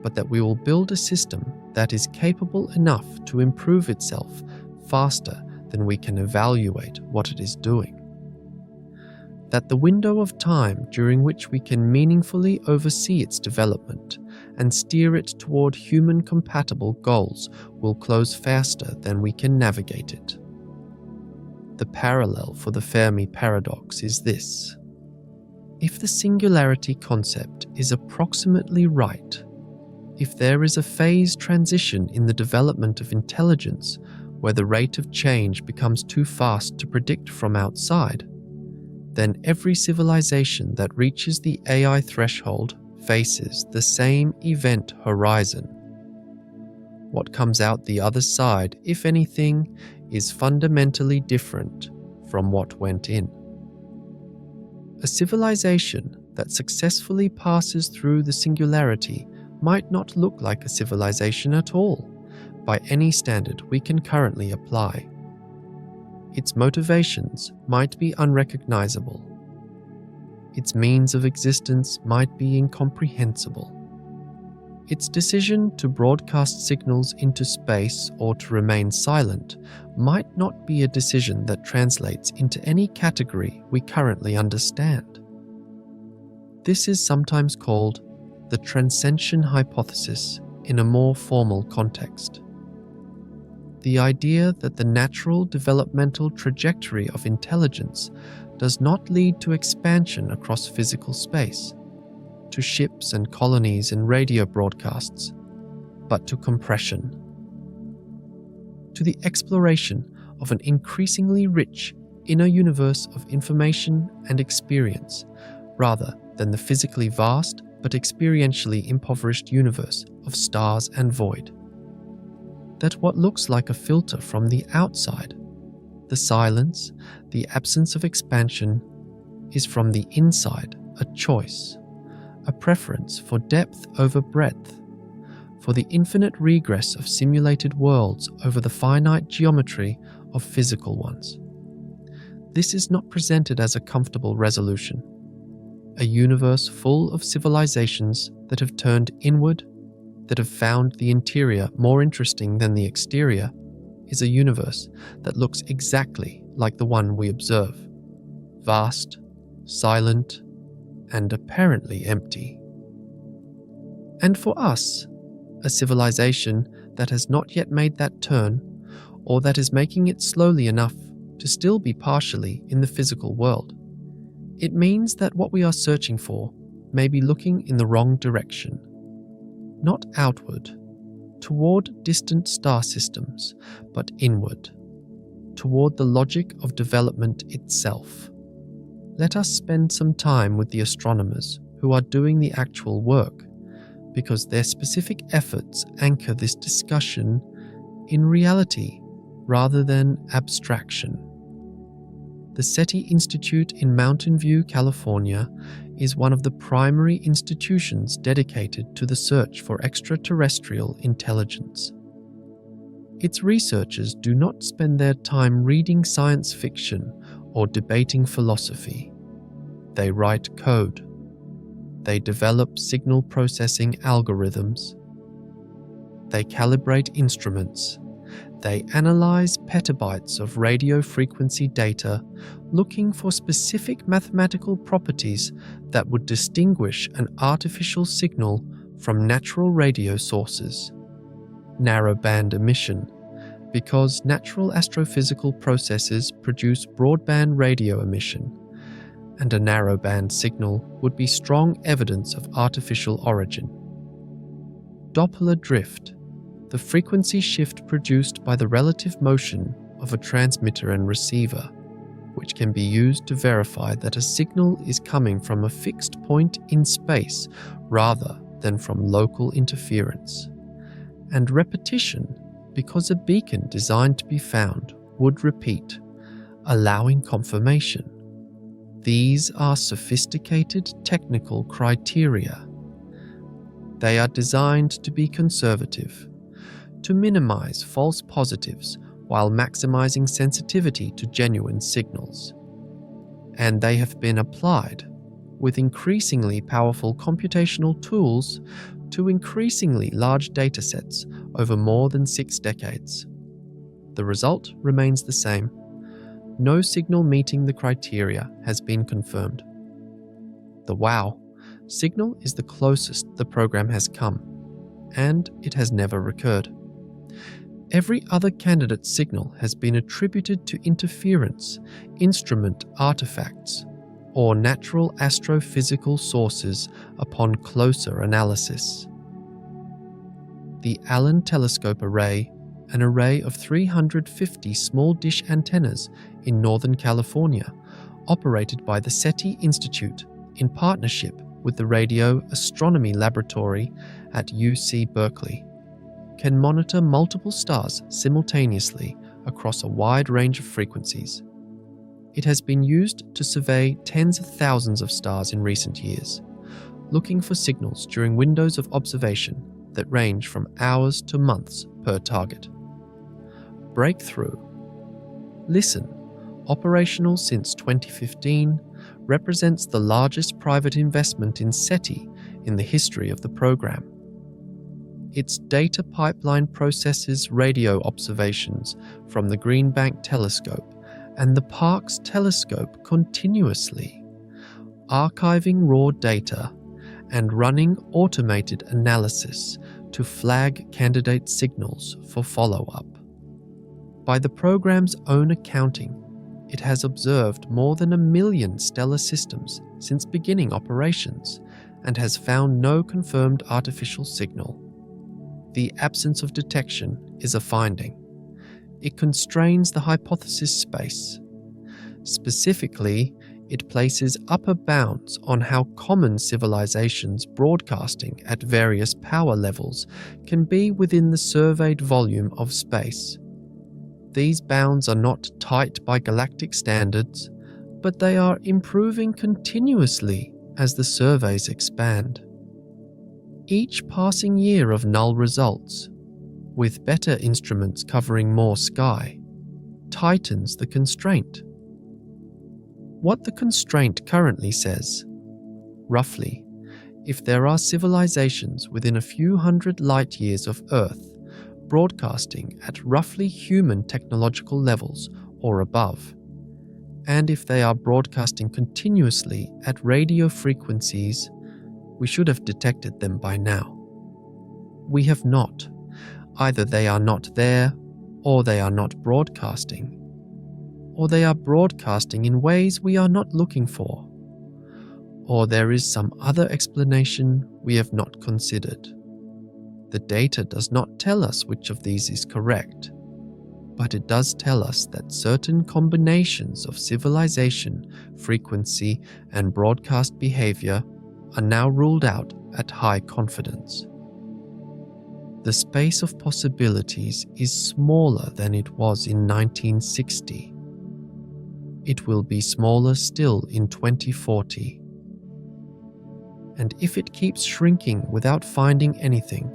but that we will build a system that is capable enough to improve itself faster than we can evaluate what it is doing. That the window of time during which we can meaningfully oversee its development and steer it toward human-compatible goals will close faster than we can navigate it. The parallel for the Fermi Paradox is this. If the singularity concept is approximately right, if there is a phase transition in the development of intelligence where the rate of change becomes too fast to predict from outside, then every civilization that reaches the AI threshold faces the same event horizon. What comes out the other side, if anything, is fundamentally different from what went in. A civilization that successfully passes through the singularity might not look like a civilization at all, by any standard we can currently apply. Its motivations might be unrecognizable. Its means of existence might be incomprehensible. Its decision to broadcast signals into space or to remain silent might not be a decision that translates into any category we currently understand. This is sometimes called the transcension hypothesis in a more formal context. The idea that the natural developmental trajectory of intelligence does not lead to expansion across physical space, to ships and colonies and radio broadcasts, but to compression, to the exploration of an increasingly rich inner universe of information and experience, rather than the physically vast but experientially impoverished universe of stars and void. That what looks like a filter from the outside, the silence, the absence of expansion, is from the inside a choice, a preference for depth over breadth, for the infinite regress of simulated worlds over the finite geometry of physical ones. This is not presented as a comfortable resolution. A universe full of civilizations that have turned inward, that have found the interior more interesting than the exterior, is a universe that looks exactly like the one we observe, vast, silent, and apparently empty. And for us, a civilization that has not yet made that turn, or that is making it slowly enough to still be partially in the physical world, it means that what we are searching for may be looking in the wrong direction. Not outward, toward distant star systems, but inward, toward the logic of development itself. Let us spend some time with the astronomers who are doing the actual work, because their specific efforts anchor this discussion in reality rather than abstraction. The SETI Institute in Mountain View, California, is one of the primary institutions dedicated to the search for extraterrestrial intelligence. Its researchers do not spend their time reading science fiction or debating philosophy. They write code. They develop signal processing algorithms. They calibrate instruments. They analyze petabytes of radio frequency data, looking for specific mathematical properties that would distinguish an artificial signal from natural radio sources. Narrowband emission, because natural astrophysical processes produce broadband radio emission, and a narrowband signal would be strong evidence of artificial origin. Doppler drift, the frequency shift produced by the relative motion of a transmitter and receiver, which can be used to verify that a signal is coming from a fixed point in space rather than from local interference. And repetition, because a beacon designed to be found would repeat, allowing confirmation. These are sophisticated technical criteria. They are designed to be conservative, to minimize false positives while maximizing sensitivity to genuine signals. And they have been applied, with increasingly powerful computational tools, to increasingly large datasets over more than 6 decades. The result remains the same. No signal meeting the criteria has been confirmed. The WOW signal is the closest the program has come, and it has never recurred. Every other candidate signal has been attributed to interference, instrument artifacts, or natural astrophysical sources upon closer analysis. The Allen Telescope Array, an array of 350 small dish antennas in Northern California, operated by the SETI Institute in partnership with the Radio Astronomy Laboratory at UC Berkeley, can monitor multiple stars simultaneously across a wide range of frequencies. It has been used to survey tens of thousands of stars in recent years, looking for signals during windows of observation that range from hours to months per target. Breakthrough. Listen, operational since 2015, represents the largest private investment in SETI in the history of the program. Its data pipeline processes radio observations from the Green Bank telescope and the Parkes telescope continuously, archiving raw data and running automated analysis to flag candidate signals for follow-up. By the program's own accounting, it has observed more than 1 million stellar systems since beginning operations and has found no confirmed artificial signal. The absence of detection is a finding. It constrains the hypothesis space. Specifically, it places upper bounds on how common civilizations broadcasting at various power levels can be within the surveyed volume of space. These bounds are not tight by galactic standards, but they are improving continuously as the surveys expand. Each passing year of null results, with better instruments covering more sky, tightens the constraint. What the constraint currently says, roughly, if there are civilizations within a few hundred light years of Earth, broadcasting at roughly human technological levels or above, and if they are broadcasting continuously at radio frequencies, we should have detected them by now. We have not. Either they are not there, or they are not broadcasting, or they are broadcasting in ways we are not looking for, or there is some other explanation we have not considered. The data does not tell us which of these is correct, but it does tell us that certain combinations of civilization, frequency, and broadcast behavior are now ruled out at high confidence. The space of possibilities is smaller than it was in 1960. It will be smaller still in 2040. And if it keeps shrinking without finding anything,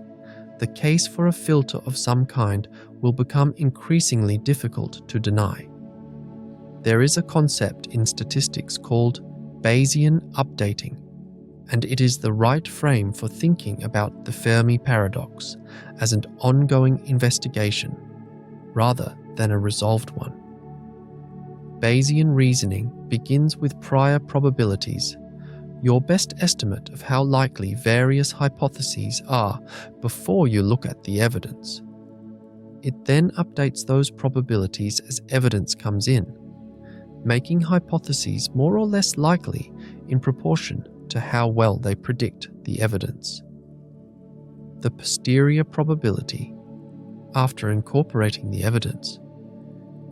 the case for a filter of some kind will become increasingly difficult to deny. There is a concept in statistics called Bayesian updating, and it is the right frame for thinking about the Fermi Paradox as an ongoing investigation, rather than a resolved one. Bayesian reasoning begins with prior probabilities, your best estimate of how likely various hypotheses are before you look at the evidence. It then updates those probabilities as evidence comes in, making hypotheses more or less likely in proportion to how well they predict the evidence. The posterior probability, after incorporating the evidence,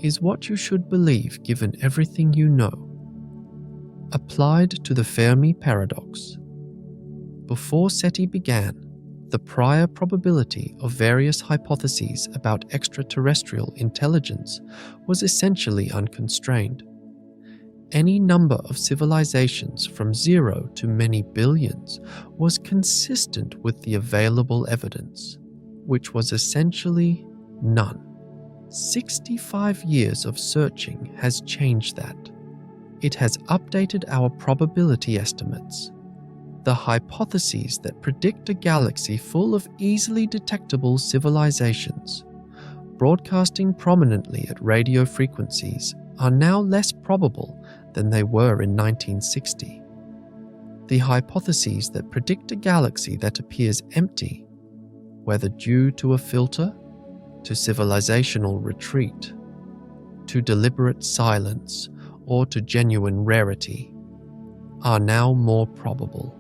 is what you should believe given everything you know. Applied to the Fermi Paradox. Before SETI began, the prior probability of various hypotheses about extraterrestrial intelligence was essentially unconstrained. Any number of civilizations from 0 to many billions was consistent with the available evidence, which was essentially none. 65 years of searching has changed that. It has updated our probability estimates. The hypotheses that predict a galaxy full of easily detectable civilizations, broadcasting prominently at radio frequencies, are now less probable than they were in 1960. The hypotheses that predict a galaxy that appears empty, whether due to a filter, to civilizational retreat, to deliberate silence, or to genuine rarity, are now more probable.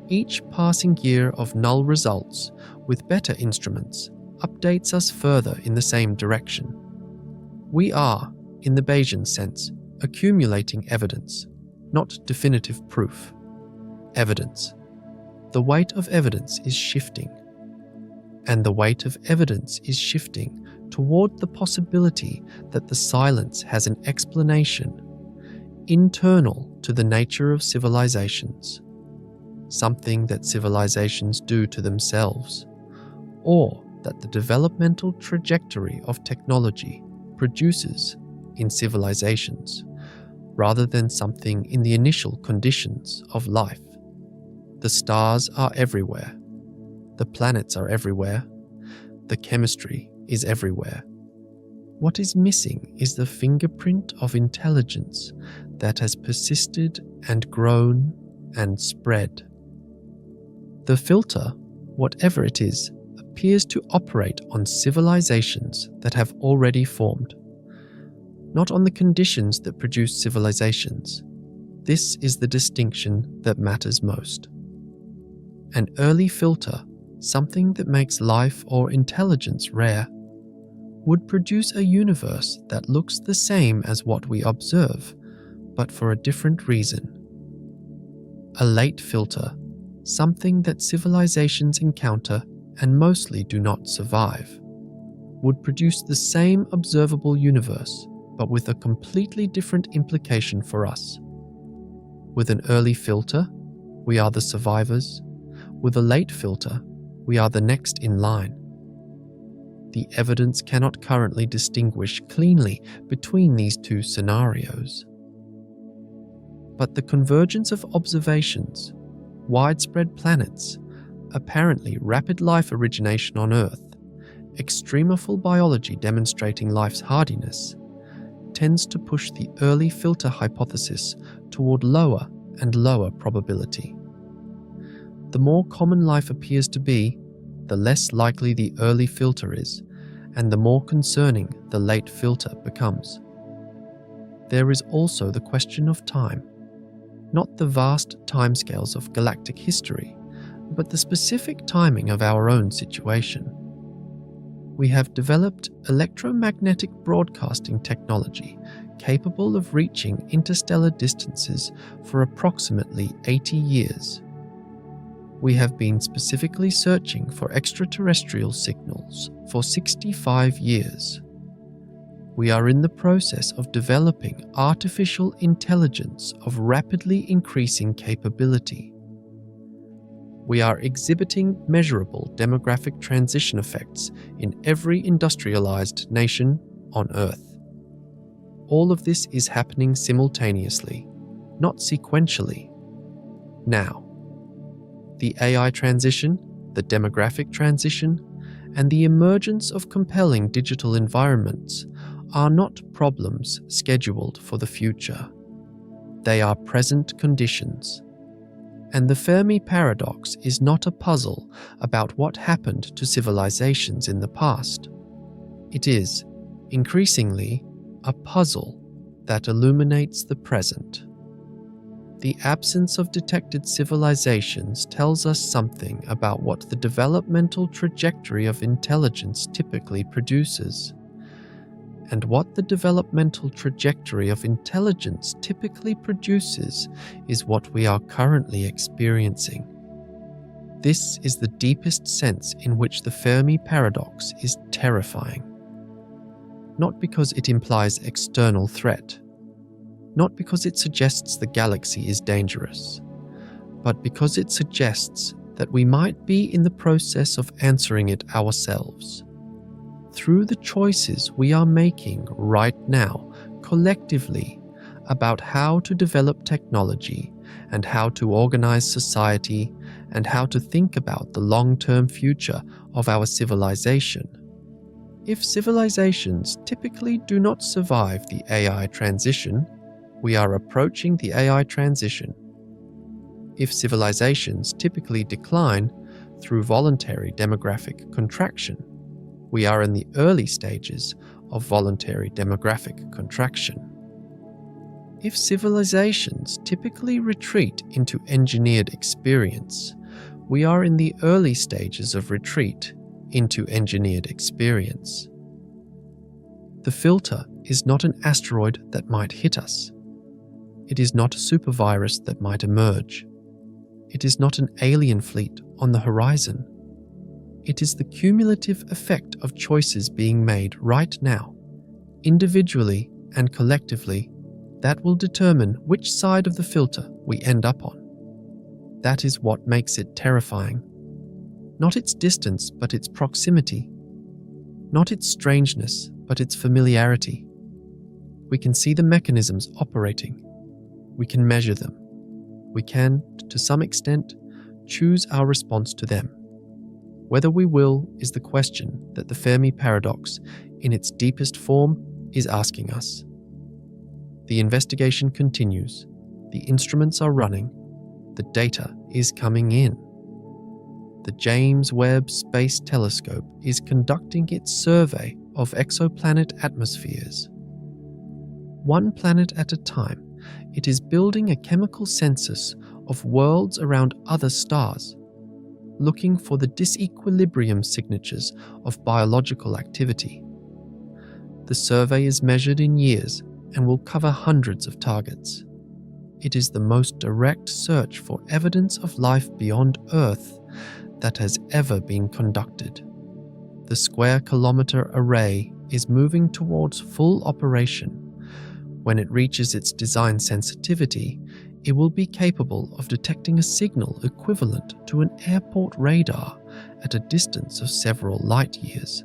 Each passing year of null results with better instruments updates us further in the same direction. We are, in the Bayesian sense, accumulating evidence, not definitive proof. Evidence. The weight of evidence is shifting. And the weight of evidence is shifting toward the possibility that the silence has an explanation internal to the nature of civilizations, something that civilizations do to themselves, or that the developmental trajectory of technology produces in civilizations, rather than something in the initial conditions of life. The stars are everywhere. The planets are everywhere. The chemistry is everywhere. What is missing is the fingerprint of intelligence that has persisted and grown and spread. The filter, whatever it is, appears to operate on civilizations that have already formed, not on the conditions that produce civilizations. This is the distinction that matters most. An early filter, something that makes life or intelligence rare, would produce a universe that looks the same as what we observe, but for a different reason. A late filter, something that civilizations encounter and mostly do not survive, would produce the same observable universe, but with a completely different implication for us. With an early filter, we are the survivors. With a late filter, we are the next in line. The evidence cannot currently distinguish cleanly between these two scenarios. But the convergence of observations, widespread planets, apparently rapid life origination on Earth, extremophile biology demonstrating life's hardiness, tends to push the early filter hypothesis toward lower and lower probability. The more common life appears to be, the less likely the early filter is, and the more concerning the late filter becomes. There is also the question of time, not the vast timescales of galactic history, but the specific timing of our own situation. We have developed electromagnetic broadcasting technology capable of reaching interstellar distances for approximately 80 years. We have been specifically searching for extraterrestrial signals for 65 years. We are in the process of developing artificial intelligence of rapidly increasing capability. We are exhibiting measurable demographic transition effects in every industrialized nation on Earth. All of this is happening simultaneously, not sequentially. Now, the AI transition, the demographic transition, and the emergence of compelling digital environments are not problems scheduled for the future. They are present conditions. And the Fermi Paradox is not a puzzle about what happened to civilizations in the past. It is, increasingly, a puzzle that illuminates the present. The absence of detected civilizations tells us something about what the developmental trajectory of intelligence typically produces. And what the developmental trajectory of intelligence typically produces is what we are currently experiencing. This is the deepest sense in which the Fermi Paradox is terrifying. Not because it implies external threat, not because it suggests the galaxy is dangerous, but because it suggests that we might be in the process of answering it ourselves. Through the choices we are making right now, collectively, about how to develop technology and how to organize society and how to think about the long-term future of our civilization. If civilizations typically do not survive the AI transition, we are approaching the AI transition. If civilizations typically decline through voluntary demographic contraction, we are in the early stages of voluntary demographic contraction. If civilizations typically retreat into engineered experience, we are in the early stages of retreat into engineered experience. The filter is not an asteroid that might hit us. It is not a supervirus that might emerge. It is not an alien fleet on the horizon. It is the cumulative effect of choices being made right now, individually and collectively, that will determine which side of the filter we end up on. That is what makes it terrifying. Not its distance, but its proximity. Not its strangeness, but its familiarity. We can see the mechanisms operating. We can measure them. We can, to some extent, choose our response to them. Whether we will is the question that the Fermi Paradox, in its deepest form, is asking us. The investigation continues. The instruments are running. The data is coming in. The James Webb Space Telescope is conducting its survey of exoplanet atmospheres. One planet at a time, it is building a chemical census of worlds around other stars, looking for the disequilibrium signatures of biological activity. The survey is measured in years and will cover hundreds of targets. It is the most direct search for evidence of life beyond Earth that has ever been conducted. The square-kilometre array is moving towards full operation. When it reaches its design sensitivity, it will be capable of detecting a signal equivalent to an airport radar at a distance of several light years.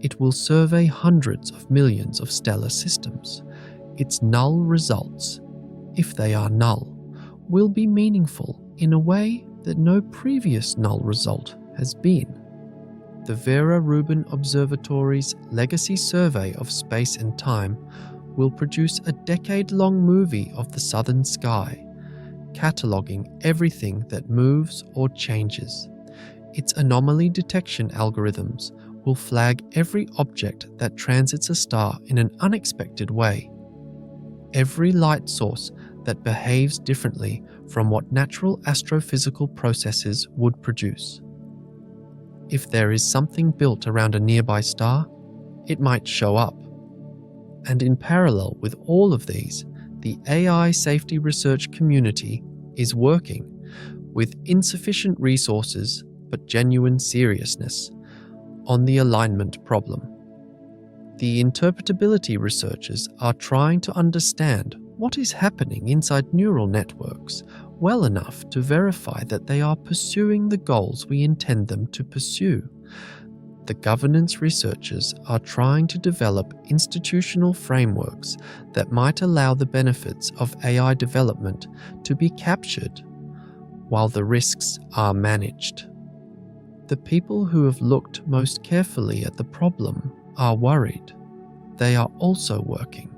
It will survey hundreds of millions of stellar systems. Its null results, if they are null, will be meaningful in a way that no previous null result has been. The Vera Rubin Observatory's legacy survey of space and time will produce a decade-long movie of the southern sky, cataloguing everything that moves or changes. Its anomaly detection algorithms will flag every object that transits a star in an unexpected way. Every light source that behaves differently from what natural astrophysical processes would produce. If there is something built around a nearby star, it might show up. And in parallel with all of these, the AI safety research community is working with insufficient resources but genuine seriousness on the alignment problem. The interpretability researchers are trying to understand what is happening inside neural networks well enough to verify that they are pursuing the goals we intend them to pursue. The governance researchers are trying to develop institutional frameworks that might allow the benefits of AI development to be captured while the risks are managed. The people who have looked most carefully at the problem are worried. They are also working.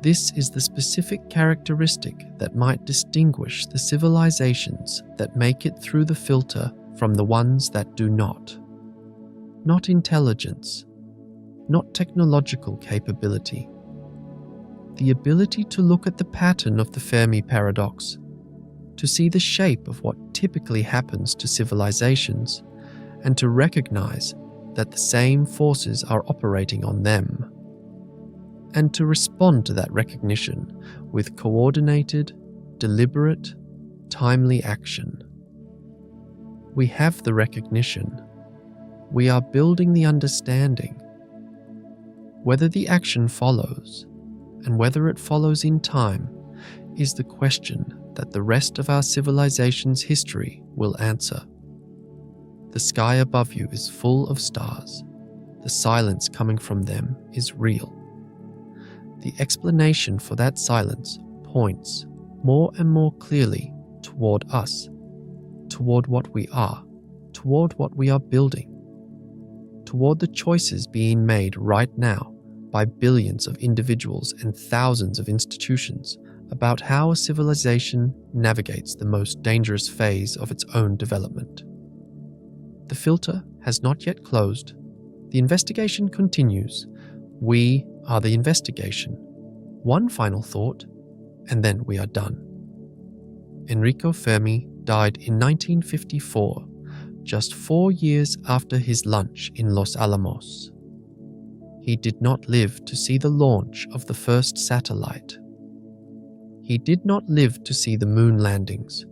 This is the specific characteristic that might distinguish the civilizations that make it through the filter from the ones that do not. Not intelligence, not technological capability. The ability to look at the pattern of the Fermi Paradox, to see the shape of what typically happens to civilizations, and to recognize that the same forces are operating on them, and to respond to that recognition with coordinated, deliberate, timely action. We have the recognition. We are building the understanding. Whether the action follows, and whether it follows in time, is the question that the rest of our civilization's history will answer. The sky above you is full of stars. The silence coming from them is real. The explanation for that silence points more and more clearly toward us, toward what we are, toward what we are building, toward the choices being made right now by billions of individuals and thousands of institutions about how a civilization navigates the most dangerous phase of its own development. The filter has not yet closed. The investigation continues. We are the investigation. One final thought, and then we are done. Enrico Fermi died in 1954, just 4 years after his lunch in Los Alamos. He did not live to see the launch of the first satellite. He did not live to see the moon landings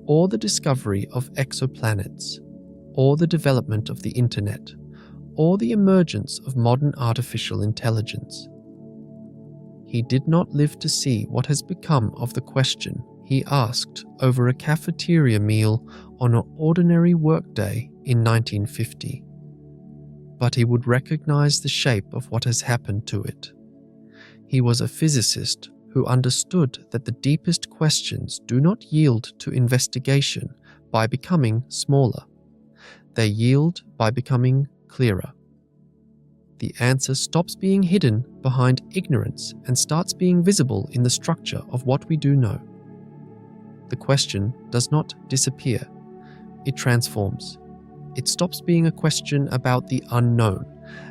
or the discovery of exoplanets. or the development of the internet, or the emergence of modern artificial intelligence. He did not live to see what has become of the question he asked over a cafeteria meal on an ordinary workday in 1950. But he would recognize the shape of what has happened to it. He was a physicist who understood that the deepest questions do not yield to investigation by becoming smaller. They yield by becoming clearer. The answer stops being hidden behind ignorance and starts being visible in the structure of what we do know. The question does not disappear. It transforms. It stops being a question about the unknown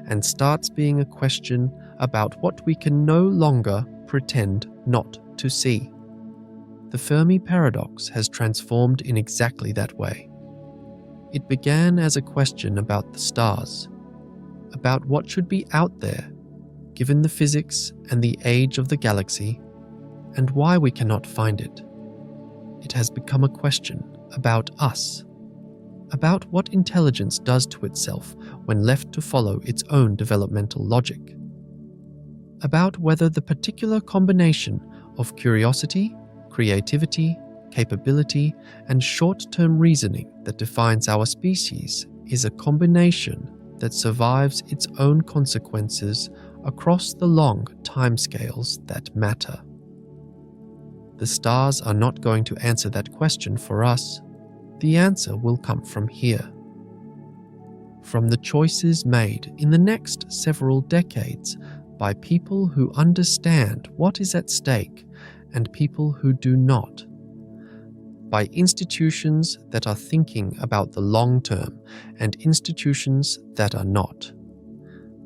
and starts being a question about what we can no longer pretend not to see. The Fermi Paradox has transformed in exactly that way. It began as a question about the stars, about what should be out there, given the physics and the age of the galaxy, and why we cannot find it. It has become a question about us, about what intelligence does to itself when left to follow its own developmental logic, about whether the particular combination of curiosity, creativity, capability, and short-term reasoning that defines our species is a combination that survives its own consequences across the long timescales that matter. The stars are not going to answer that question for us. The answer will come from here. From the choices made in the next several decades by people who understand what is at stake and people who do not. By institutions that are thinking about the long term and institutions that are not.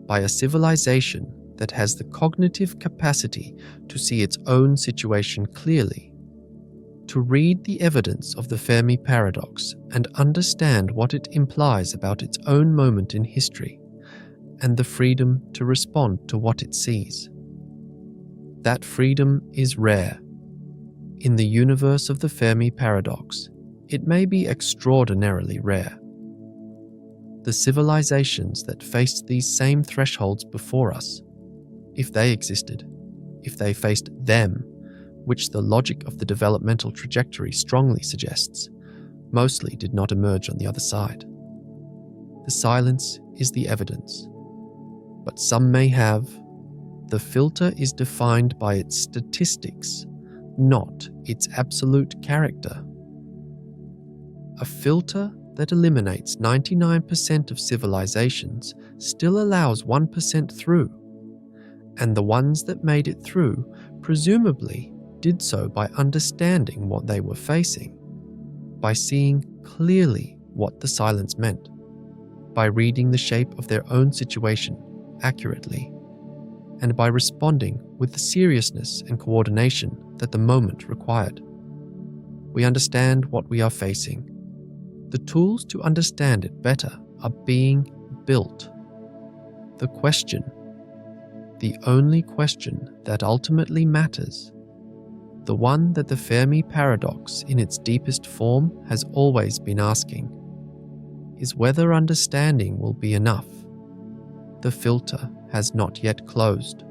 By a civilization that has the cognitive capacity to see its own situation clearly, to read the evidence of the Fermi Paradox and understand what it implies about its own moment in history, and the freedom to respond to what it sees. That freedom is rare. In the universe of the Fermi Paradox, it may be extraordinarily rare. The civilizations that faced these same thresholds before us, if they existed, if they faced them, which the logic of the developmental trajectory strongly suggests, mostly did not emerge on the other side. The silence is the evidence. But some may have. The filter is defined by its statistics, not its absolute character. A filter that eliminates 99% of civilizations still allows 1% through, and the ones that made it through presumably did so by understanding what they were facing, by seeing clearly what the silence meant, by reading the shape of their own situation accurately, and by responding with the seriousness and coordination that the moment required. We understand what we are facing. The tools to understand it better are being built. The question, the only question that ultimately matters, the one that the Fermi Paradox in its deepest form has always been asking, is whether understanding will be enough. The filter has not yet closed.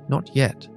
Not yet.